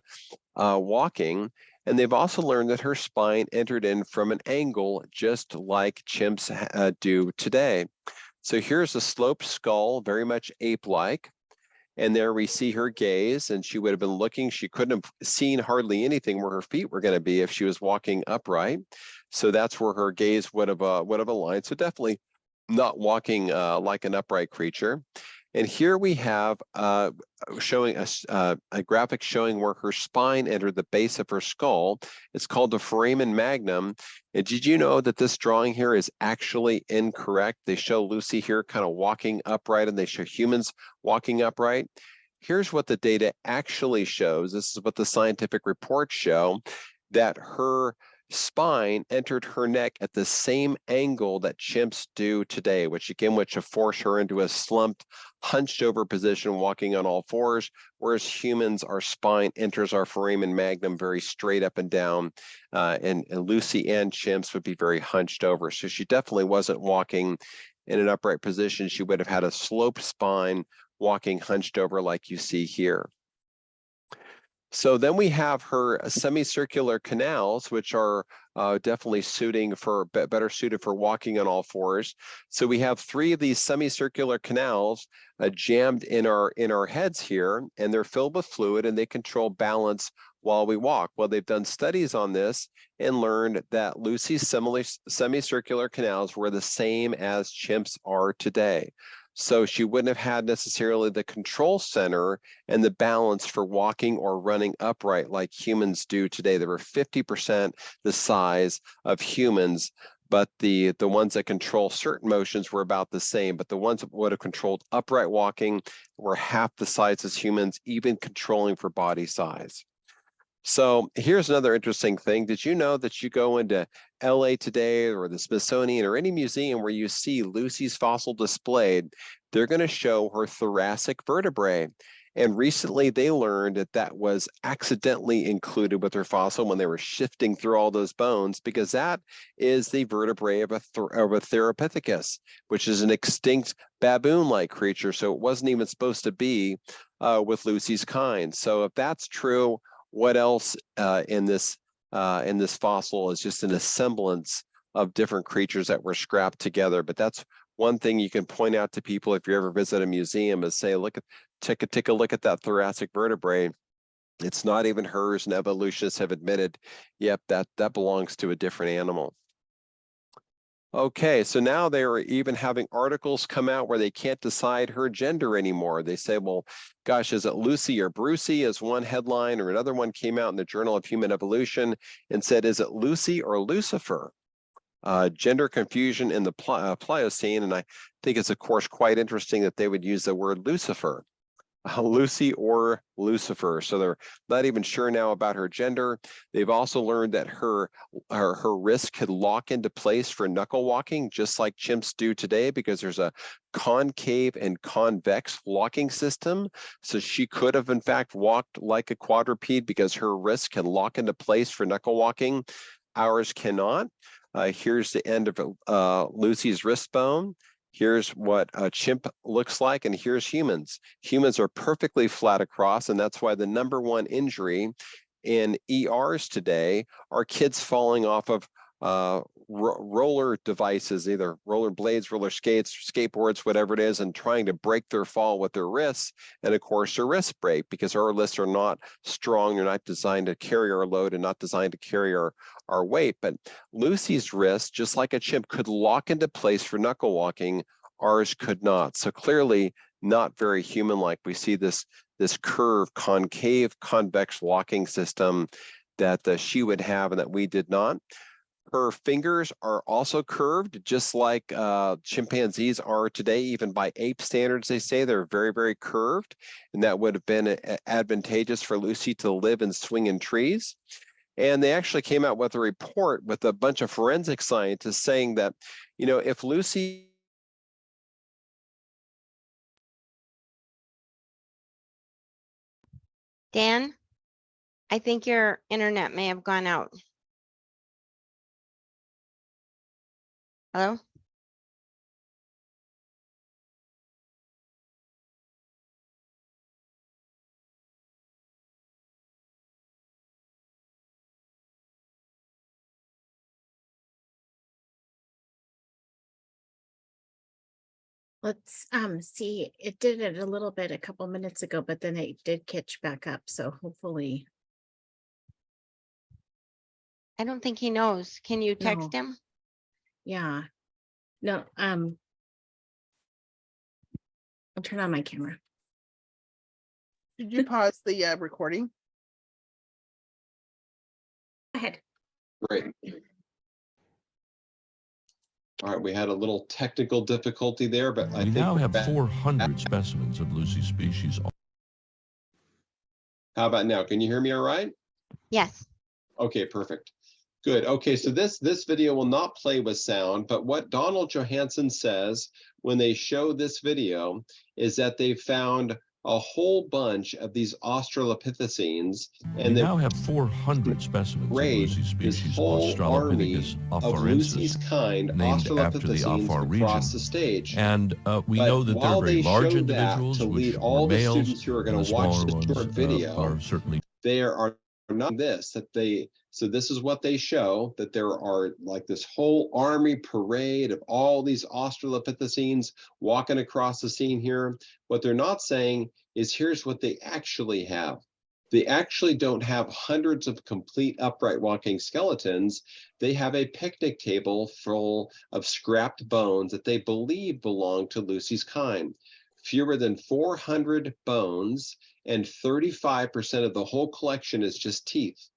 walking. And they've also learned that her spine entered in from an angle just like chimps do today. So here's a sloped skull, very much ape-like. And there we see her gaze, and she would have been looking. She couldn't have seen hardly anything where her feet were going to be if she was walking upright. So that's where her gaze would have aligned. So definitely not walking like an upright creature. And here we have showing a graphic showing where her spine entered the base of her skull. It's called the foramen magnum. And did you know that this drawing here is actually incorrect? They show Lucy here kind of walking upright, and they show humans walking upright. Here's what the data actually shows. This is what the scientific reports show, that her spine entered her neck at the same angle that chimps do today, which would force her into a slumped, hunched over position, walking on all fours, whereas humans, our spine enters our foramen magnum very straight up and down, and Lucy and chimps would be very hunched over. So she definitely wasn't walking in an upright position. She would have had a sloped spine, walking hunched over like you see here. So then we have her semicircular canals, which are definitely better suited for walking on all fours. So we have 3 of these semicircular canals jammed in our heads here, and they're filled with fluid, and they control balance while we walk. Well, they've done studies on this and learned that Lucy's semicircular canals were the same as chimps are today. So she wouldn't have had necessarily the control center and the balance for walking or running upright like humans do today. They were 50% the size of humans but the ones that control certain motions were about the same. But the ones that would have controlled upright walking were half the size as humans, even controlling for body size. So here's another interesting thing. Did you know that you go into LA today or the Smithsonian or any museum where you see Lucy's fossil displayed, they're going to show her thoracic vertebrae. And recently they learned that that was accidentally included with her fossil when they were shifting through all those bones, because that is the vertebrae of a Therapithecus, which is an extinct baboon-like creature. So it wasn't even supposed to be with Lucy's kind. So if that's true, what else in this fossil is just an assemblance of different creatures that were scrapped together? But that's one thing you can point out to people if you ever visit a museum, is say, take a look at that thoracic vertebrae. It's not even hers, and evolutionists have admitted, yep, that belongs to a different animal. Okay, so now they are even having articles come out where they can't decide her gender anymore. They say, well, gosh, is it Lucy or Brucey as one headline, or another one came out in the Journal of Human Evolution and said, is it Lucy or Lucifer? Gender confusion in the Pliocene, and I think it's, of course, quite interesting that they would use the word Lucifer. Lucy or Lucifer. So they're not even sure now about her gender. They've also learned that her wrist could lock into place for knuckle walking, just like chimps do today, because there's a concave and convex locking system. So she could have, in fact, walked like a quadruped because her wrist can lock into place for knuckle walking. Ours cannot. Here's the end of Lucy's wrist bone. Here's what a chimp looks like, and here's humans. Humans are perfectly flat across, and that's why the #1 injury in ERs today are kids falling off of roller devices, either roller blades, roller skates, skateboards, whatever it is, and trying to break their fall with their wrists. And of course, their wrists break because our wrists are not strong. They're not designed to carry our load and not designed to carry our weight. But Lucy's wrist, just like a chimp, could lock into place for knuckle walking. Ours could not. So clearly not very human-like. We see this curved, concave, convex locking system that she would have and that we did not. Her fingers are also curved, just like chimpanzees are today. Even by ape standards, they say they're very, very curved, and that would have been advantageous for Lucy to live and swing in trees. And they actually came out with a report with a bunch of forensic scientists saying that, you know, if Lucy... Dan, I think your internet may have gone out. Hello? Let's see, it did it a little bit a couple minutes ago, but then it did catch back up. So hopefully. I don't think he knows. Can you text him? Yeah. No, I'll turn on my camera. Did you pause the recording? Go ahead. Great. All right, we had a little technical difficulty there, but I think we now have 400 specimens of Lucy's species. How about now? Can you hear me all right? Yes. Okay, perfect. Good. Okay, so this video will not play with sound, but what Donald Johanson says when they show this video is that they found a whole bunch of these Australopithecines, and we now have 400 specimens of Lucy's species, this whole army Australopithecus of Lucy's afarensis, kind, named after the Australopithecines, Afar across region. the stage. And we But know that they're while very they large show individuals, that to which lead were all the males, students who are going and to the watch smaller this short ones video, are certainly. there are not this, that they, so this is what they show, that there are like this whole army parade of all these Australopithecines walking across the scene here. What they're not saying is here's what they actually have. They actually don't have hundreds of complete upright walking skeletons. They have a picnic table full of scrapped bones that they believe belong to Lucy's kind. Fewer than 400 bones, and 35% of the whole collection is just teeth.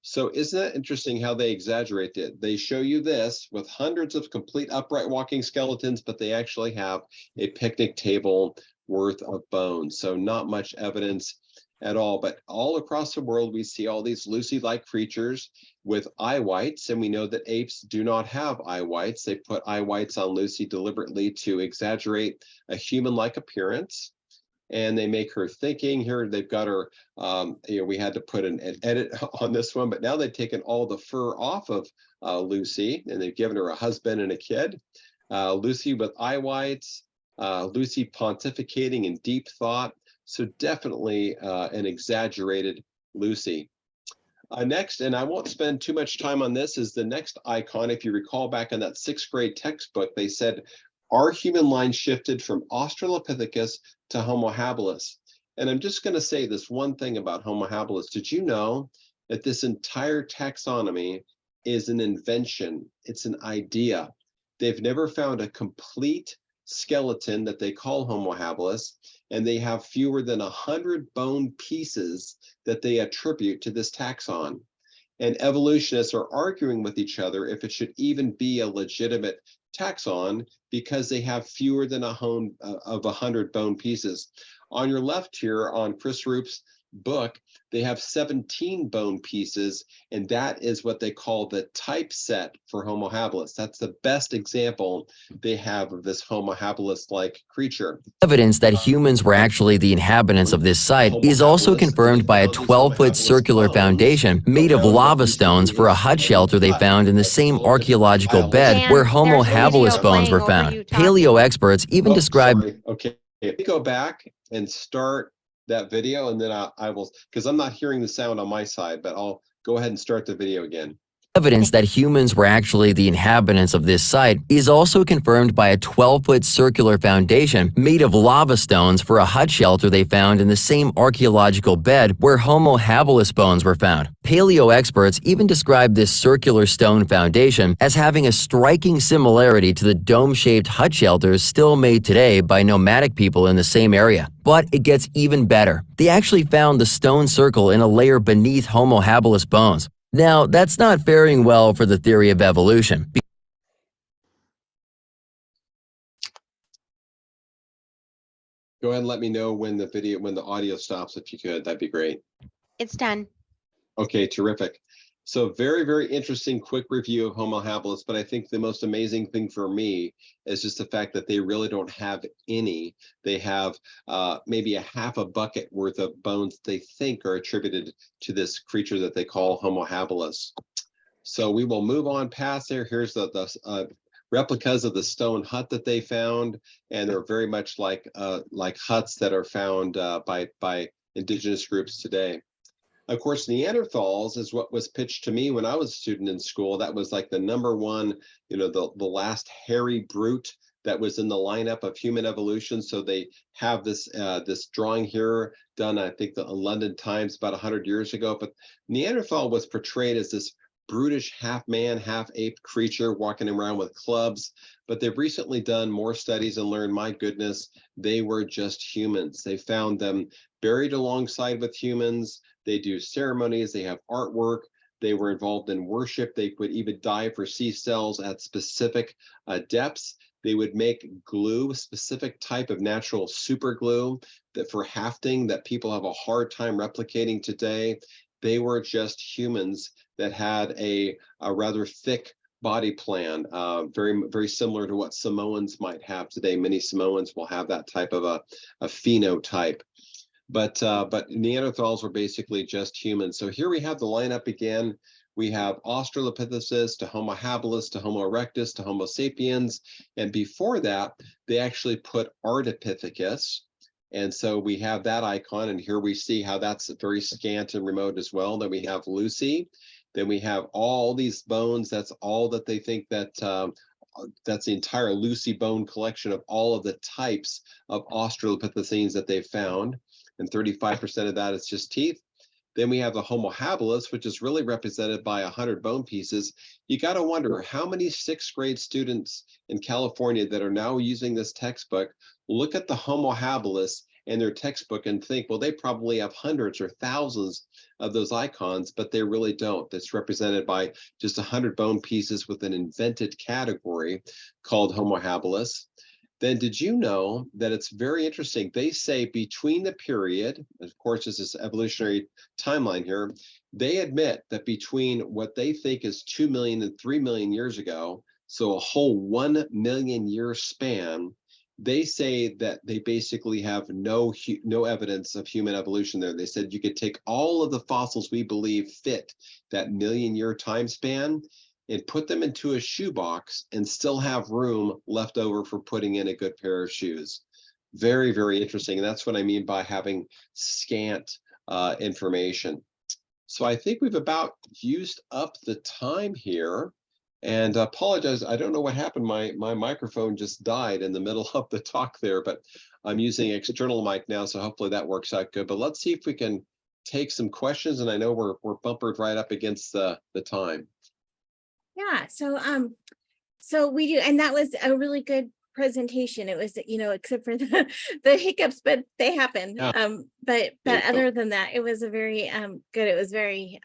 So isn't that interesting how they exaggerate it? They show you this with hundreds of complete upright walking skeletons, but they actually have a picnic table worth of bones. So not much evidence at all. But all across the world, we see all these Lucy-like creatures with eye whites, and we know that apes do not have eye whites. They put eye whites on Lucy deliberately to exaggerate a human-like appearance. And they make her thinking. Here they've got her, we had to put an edit on this one, but now they've taken all the fur off of Lucy, and they've given her a husband and a kid. Lucy with eye whites, Lucy pontificating in deep thought. So definitely an exaggerated Lucy. Next, and I won't spend too much time on this, is the next icon. If you recall back in that 6th grade textbook, they said, our human line shifted from Australopithecus to Homo habilis. And I'm just going to say this one thing about Homo habilis. Did you know that this entire taxonomy is an invention? It's an idea. They've never found a complete skeleton that they call Homo habilis, and they have fewer than 100 bone pieces that they attribute to this taxon. And evolutionists are arguing with each other if it should even be a legitimate taxon because they have fewer than 100 bone pieces. On your left here on Chris Roop's book, they have 17 bone pieces, and that is what they call the type set for Homo habilis. That's the best example they have of this Homo habilis-like creature. Evidence that humans were actually the inhabitants of this site is also confirmed by a 12-foot circular foundation made of lava stones for a hut shelter they found in the same archaeological bed Dan, where Homo there's a video habilis bones were playing over found. you talking. Paleo experts even describe Sorry. Okay, let me go back and start that video, and then I will, because I'm not hearing the sound on my side, but I'll go ahead and start the video again. evidence that humans were actually the inhabitants of this site is also confirmed by a 12-foot circular foundation made of lava stones for a hut shelter they found in the same archaeological bed where Homo habilis bones were found. Paleo experts even describe this circular stone foundation as having a striking similarity to the dome-shaped hut shelters still made today by nomadic people in the same area. But it gets even better. They actually found the stone circle in a layer beneath Homo habilis bones. Now, that's not faring well for the theory of evolution. Go ahead and let me know when the audio stops, if you could. That'd be great. It's done. Okay, terrific. So very, very interesting, quick review of Homo habilis, but I think the most amazing thing for me is just the fact that they really don't have any. They have maybe a half a bucket worth of bones they think are attributed to this creature that they call Homo habilis. So we will move on past there. Here's the replicas of the stone hut that they found, and they're very much like huts that are found by indigenous groups today. Of course, Neanderthals is what was pitched to me when I was a student in school. That was like the number one, the last hairy brute that was in the lineup of human evolution. So they have this drawing here done, I think, the London Times about 100 years ago. But Neanderthal was portrayed as this brutish half man, half ape creature walking around with clubs. But they've recently done more studies and learned, my goodness, they were just humans. They found them buried alongside with humans. They do ceremonies, they have artwork, they were involved in worship, they would even dive for sea cells at specific depths. They would make glue, a specific type of natural super glue that for hafting that people have a hard time replicating today. They were just humans that had a rather thick body plan, very, very similar to what Samoans might have today. Many Samoans will have that type of a phenotype. But Neanderthals were basically just humans. So here we have the lineup again. We have Australopithecus to Homo habilis to Homo erectus to Homo sapiens. And before that, they actually put Ardipithecus. And so we have that icon. And here we see how that's very scant and remote as well. Then we have Lucy. Then we have all these bones. That's all that they think that that's the entire Lucy bone collection of all of the types of Australopithecines that they've found. And 35% of that is just teeth. Then we have the Homo habilis, which is really represented by 100 bone pieces. You got to wonder how many 6th grade students in California that are now using this textbook look at the Homo habilis in their textbook and think, well, they probably have hundreds or thousands of those icons, but they really don't. That's represented by just 100 bone pieces with an invented category called Homo habilis. Then did you know that it's very interesting? They say between the period, of course, this is evolutionary timeline here, they admit that between what they think is 2 million and 3 million years ago, so a whole 1 million year span, they say that they basically have no evidence of human evolution there. They said you could take all of the fossils we believe fit that million-year time span and put them into a shoebox and still have room left over for putting in a good pair of shoes. Very, very interesting. And that's what I mean by having scant information. So I think we've about used up the time here. And apologize, I don't know what happened. My microphone just died in the middle of the talk there, but I'm using external mic now, so hopefully that works out good. But let's see if we can take some questions. And I know we're bumpered right up against the time. Yeah, so we do, and that was a really good presentation. It was, except for the hiccups, but they happen. Yeah. But other than that, it was a very good. It was very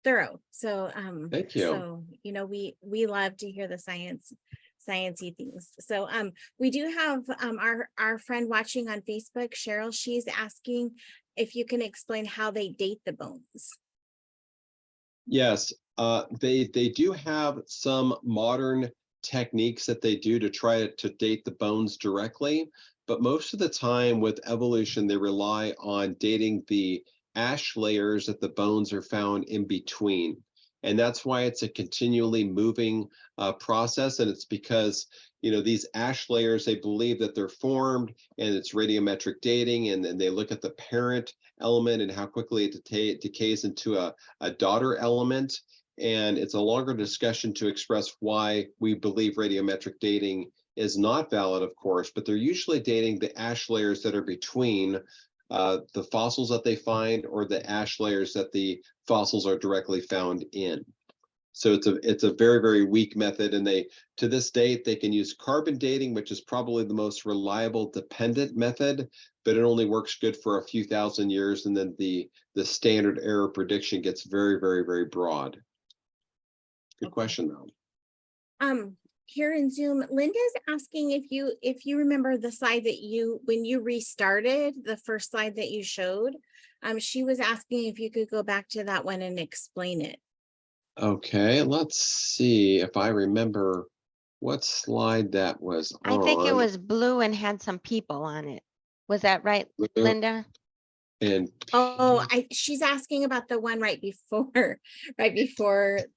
thorough. So thank you. So we love to hear the sciencey things. So we do have our friend watching on Facebook, Cheryl. She's asking if you can explain how they date the bones. Yes, they do have some modern techniques that they do to try to date the bones directly, but most of the time with evolution, they rely on dating the ash layers that the bones are found in between. And that's why it's a continually moving process. And it's because, these ash layers, they believe that they're formed and it's radiometric dating. And then they look at the parent element and how quickly it decays into a daughter element. And it's a longer discussion to express why we believe radiometric dating is not valid, of course, but they're usually dating the ash layers that are between the fossils that they find or the ash layers that the fossils are directly found in. So it's a very, very weak method, and to this date they can use carbon dating, which is probably the most reliable dependent method, but it only works good for a few thousand years, and then the standard error prediction gets very, very, very broad. Good question though. Here in Zoom, Linda's asking if you remember the slide that when you restarted the first slide that you showed, she was asking if you could go back to that one and explain it. Okay, let's see if I remember what slide that was on. I think it was blue and had some people on it. Was that right, Linda? And she's asking about the one right before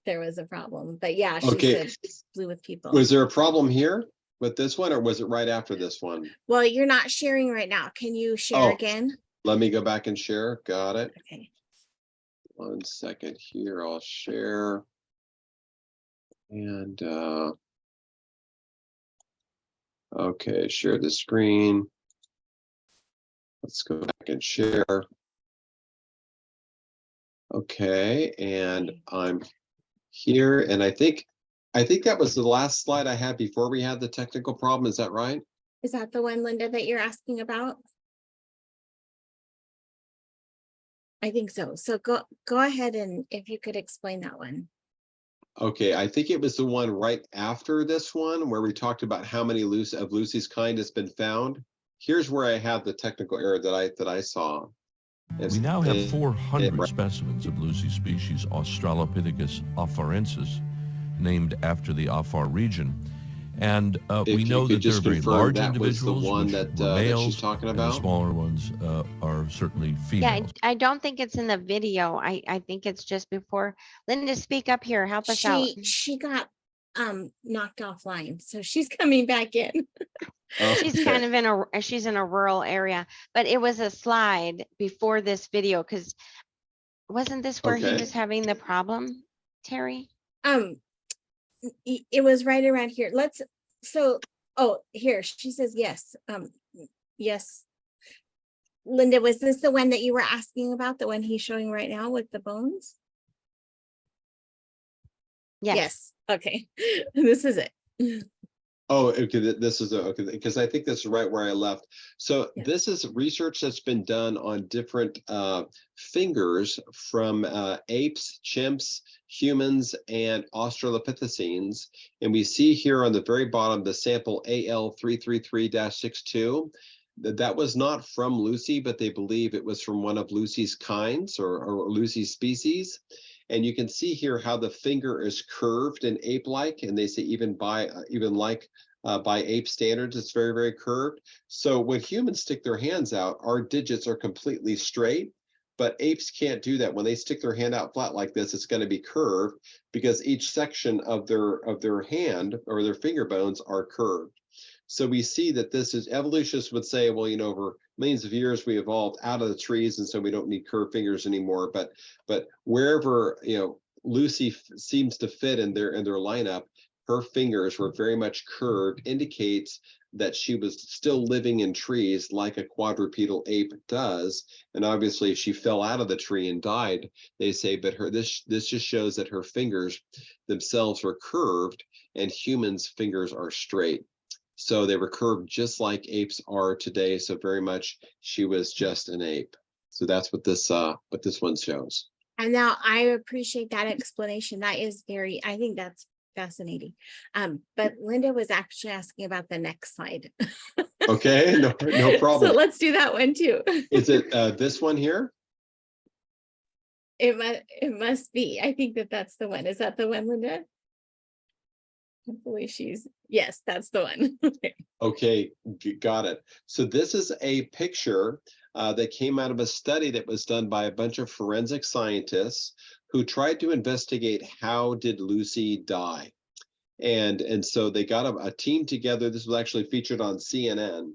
there was a problem. But yeah, she said blue with people. Was there a problem here with this one, or was it right after this one? Well, you're not sharing right now. Can you share again? Let me go back and share. Got it. Okay. 1 second here. I'll share. And okay, share the screen. Let's go back and share. Okay, and I'm here, and I think that was the last slide I had before we had the technical problem. Is that right? Is that the one, Linda, that you're asking about? I think so. So go ahead, and if you could explain that one. Okay, I think it was the one right after this one where we talked about how many of Lucy's kind has been found. Here's where I have the technical error that I saw. We now have 400 specimens of Lucy's species Australopithecus afarensis, named after the Afar region. And we know that there are very large individuals, which were males, and the smaller ones are certainly females. Yeah, I don't think it's in the video. I think it's just before. Linda, speak up here. Help us out. She got knocked offline, so she's coming back in. She's kind of she's in a rural area, but it was a slide before this video, because wasn't this where he was having the problem, Terry? It was right around here. Here she says yes. Yes, Linda, was this the one that you were asking about, the one he's showing right now with the bones? Yes. Okay. This is it. Oh, okay. This is okay, because I think this is right where I left. So Yeah. this is research that's been done on different fingers from apes, chimps, humans, and Australopithecines. And we see here on the very bottom the sample AL333-62. That was not from Lucy, but they believe it was from one of Lucy's kinds or Lucy's species. And you can see here how the finger is curved and ape-like, and they say even by ape standards, it's very, very curved. So when humans stick their hands out, our digits are completely straight, but apes can't do that. When they stick their hand out flat like this, it's going to be curved because each section of their hand or their finger bones are curved. So we see that this is, evolutionists would say, well, over millions of years we evolved out of the trees, and so we don't need curved fingers anymore. But wherever Lucy seems to fit in their lineup, her fingers were very much curved, indicates that she was still living in trees like a quadrupedal ape does. And obviously, if she fell out of the tree and died, they say, but this just shows that her fingers themselves were curved, and humans' fingers are straight. So they were curved just like apes are today. So very much she was just an ape. So that's what this one shows. And now I appreciate that explanation. That is I think that's fascinating. But Linda was actually asking about the next slide. Okay, no problem. So let's do that one too. Is it this one here? It must be. I think that's the one. Is that the one, Linda? Hopefully yes, that's the one. Okay, got it. So this is a picture that came out of a study that was done by a bunch of forensic scientists who tried to investigate how did Lucy die. And so they got a team together. This was actually featured on CNN.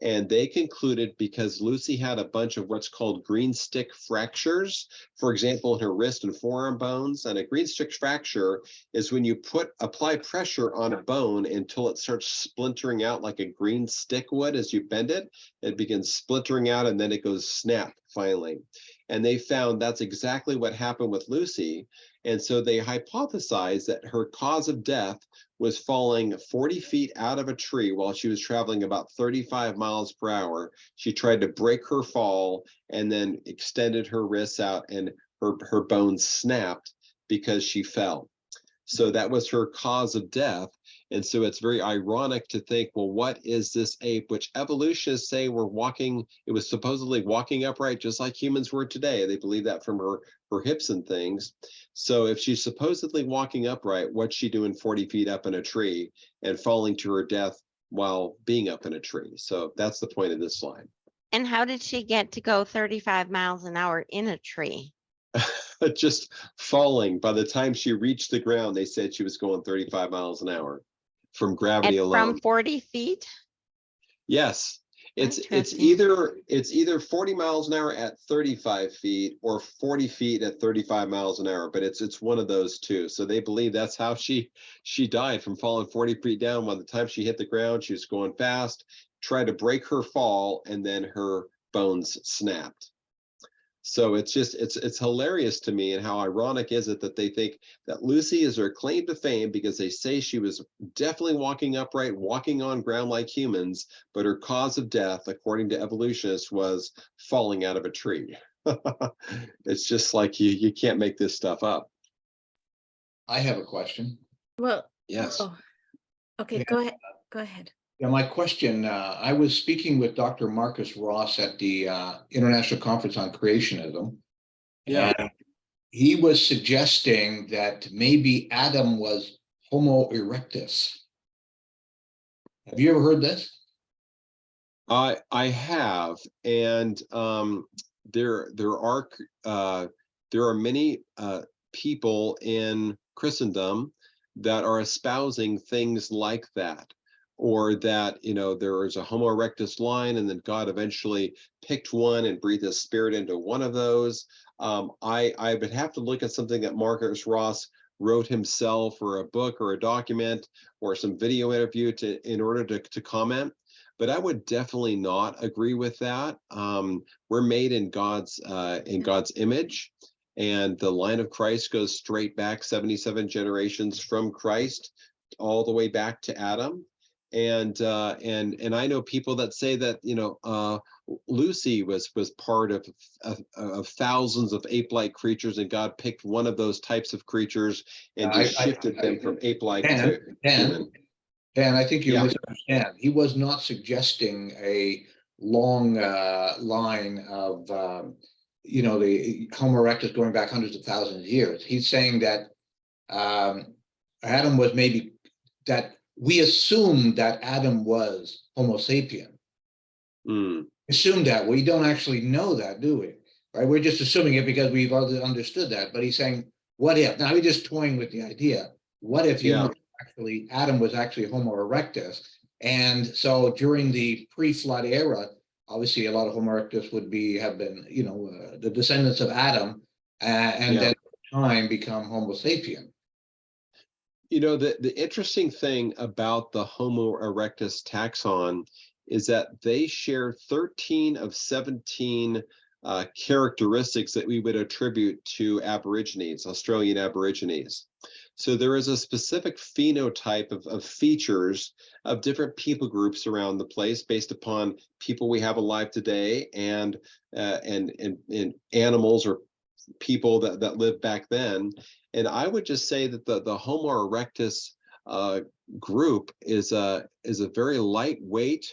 And they concluded because Lucy had a bunch of what's called green stick fractures, for example, in her wrist and forearm bones. And a green stick fracture is when you apply pressure on a bone until it starts splintering out like a green stick would. As you bend it, it begins splintering out and then it goes snap finally. And they found that's exactly what happened with Lucy. And so they hypothesized that her cause of death was falling 40 feet out of a tree while she was traveling about 35 miles per hour. She tried to break her fall and then extended her wrists out, and her bones snapped because she fell. So that was her cause of death. And so it's very ironic to think, well, what is this ape, which evolutionists say it was supposedly walking upright just like humans were today. They believe that from her hips and things. So if she's supposedly walking upright, what's she doing 40 feet up in a tree and falling to her death while being up in a tree? So that's the point of this slide. And how did she get to go 35 miles an hour in a tree? Just falling. By the time she reached the ground, they said she was going 35 miles an hour from gravity alone. From 40 feet? Yes. It's either 40 miles an hour at 35 feet or 40 feet at 35 miles an hour, but it's one of those two. So they believe that's how she died, from falling 40 feet down. By the time she hit the ground, she was going fast, tried to break her fall, and then her bones snapped. So it's hilarious to me, and how ironic is it that they think that Lucy is her claim to fame because they say she was definitely walking upright, walking on ground like humans, but her cause of death, according to evolutionists, was falling out of a tree. It's just like you can't make this stuff up. I have a question. Well, yes. Oh, okay, Yeah. Go ahead. Yeah, my question, I was speaking with Dr. Marcus Ross at the International Conference on Creationism. Yeah. And he was suggesting that maybe Adam was Homo erectus. Have you ever heard this? I have, and there are many people in Christendom that are espousing things like that, or that there is a Homo erectus line, and then God eventually picked one and breathed His Spirit into one of those. I would have to look at something that Marcus Ross wrote himself, or a book, or a document, or some video interview in order to comment. But I would definitely not agree with that. We're made in God's image, and the line of Christ goes straight back 77 generations from Christ all the way back to Adam. And I know people that say that, Lucy was part of thousands of ape-like creatures, and God picked one of those types of creatures and just shifted them from ape-like to human. Dan, I think you Yeah. misunderstand. He was not suggesting a long line of the Homo erectus going back hundreds of thousands of years. He's saying that Adam was maybe that we assume that Adam was Homo sapien. Assume that. We don't actually know that, do we? Right? We're just assuming it because we've already understood that. But he's saying, what if? Now he's just toying with the idea. What if Adam was actually Homo erectus? And so during the pre-flood era, obviously a lot of Homo erectus have been, the descendants of Adam, and then over time become Homo sapien. The interesting thing about the Homo erectus taxon is that they share 13 of 17 characteristics that we would attribute to Aborigines, Australian Aborigines. So there is a specific phenotype of features of different people groups around the place based upon people we have alive today and animals or people that lived back then. And I would just say that the Homo erectus group is a very lightweight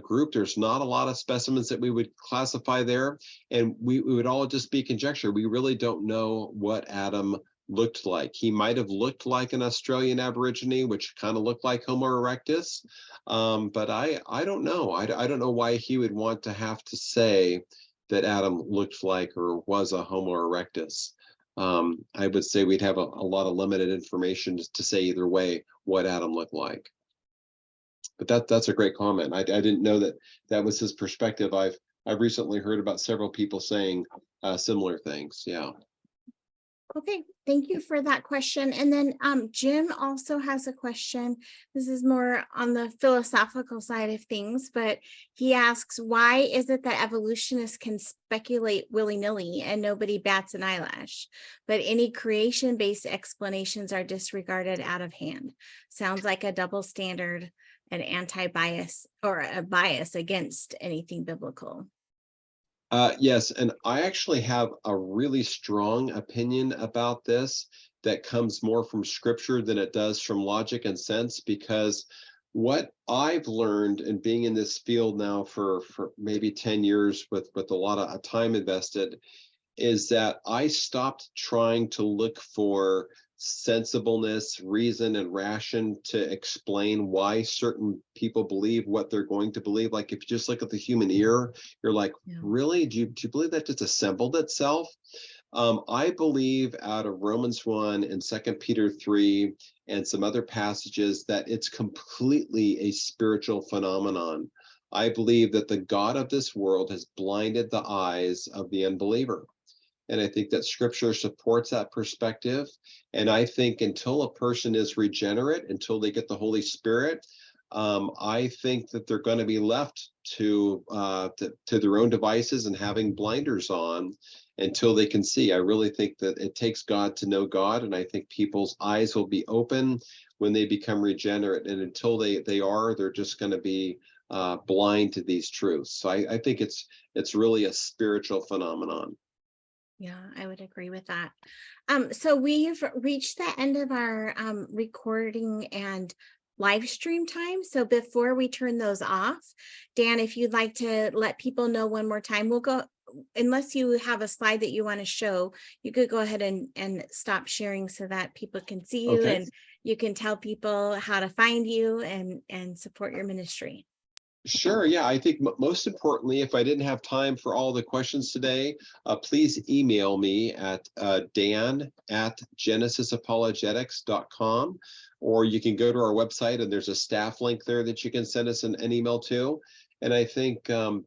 group. There's not a lot of specimens that we would classify there, and we would all just be conjecture. We really don't know what Adam looked like. He might have looked like an Australian Aborigine, which kind of looked like Homo erectus, but I don't know. I don't know why he would want to have to say that Adam looked like or was a Homo erectus. I would say we'd have a lot of limited information to say either way what Adam looked like. But that's a great comment. I didn't know that was his perspective. I've recently heard about several people saying similar things. Yeah. Okay, thank you for that question. And then Jim also has a question. This is more on the philosophical side of things, but he asks, why is it that evolutionists can speculate willy-nilly and nobody bats an eyelash, but any creation-based explanations are disregarded out of hand? Sounds like a double standard, an anti-bias, or a bias against anything biblical. Yes, and I actually have a really strong opinion about this that comes more from scripture than it does from logic and sense, because what I've learned in being in this field now for maybe 10 years with a lot of time invested is that I stopped trying to look for sensibleness, reason, and ration to explain why certain people believe what they're going to believe. Like if you just look at the human ear, you're like, really? Do you believe that just assembled itself? I believe out of Romans 1 and 2 Peter 3 and some other passages that it's completely a spiritual phenomenon. I believe that the God of this world has blinded the eyes of the unbeliever. And I think that scripture supports that perspective. And I think until a person is regenerate, until they get the Holy Spirit, I think that they're going to be left to their own devices and having blinders on until they can see. I really think that it takes God to know God. And I think people's eyes will be open when they become regenerate. And until they're just going to be blind to these truths. So I think it's really a spiritual phenomenon. Yeah, I would agree with that. So we've reached the end of our recording and live stream time. So before we turn those off, Dan, if you'd like to let people know one more time, we'll go, unless you have a slide that you want to show, you could go ahead and stop sharing so that people can see you, and you can tell people how to find you and support your ministry. Sure. Yeah, I think most importantly, if I didn't have time for all the questions today, please email me at dan@genesisapologetics.com, or you can go to our website and there's a staff link there that you can send us an email to. And I think the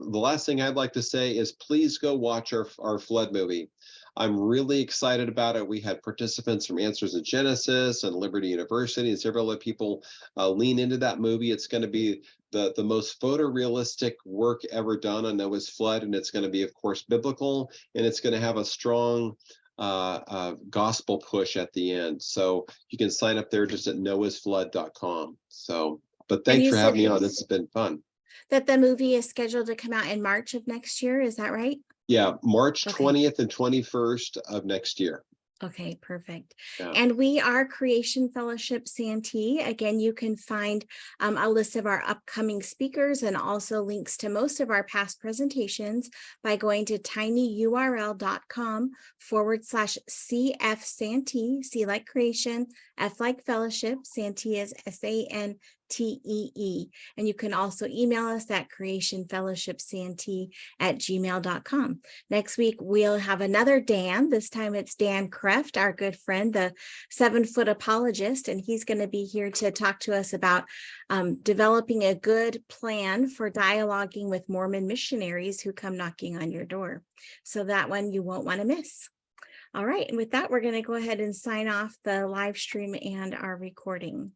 last thing I'd like to say is please go watch our flood movie. I'm really excited about it. We had participants from Answers in Genesis and Liberty University and several other people lean into that movie. It's going to be the most photorealistic work ever done on Noah's flood, and it's going to be, of course, biblical, and it's going to have a strong gospel push at the end. So you can sign up there just at noahsflood.com. So, but thanks for having me on. This has been fun. That the movie is scheduled to come out in March of next year. Is that right? Yeah, March 20th and 21st of next year. Okay, perfect. Yeah. And we are Creation Fellowship Santee. Again, you can find a list of our upcoming speakers and also links to most of our past presentations by going to tinyurl.com/CF Santee, C like creation, F like fellowship, Santee is SANTEE. And you can also email us at creationfellowshipsantee@gmail.com. Next week, we'll have another Dan. This time it's Dan Kreft, our good friend, the 7-foot apologist, and he's going to be here to talk to us about developing a good plan for dialoguing with Mormon missionaries who come knocking on your door. So that one you won't want to miss. All right, and with that, we're going to go ahead and sign off the live stream and our recording.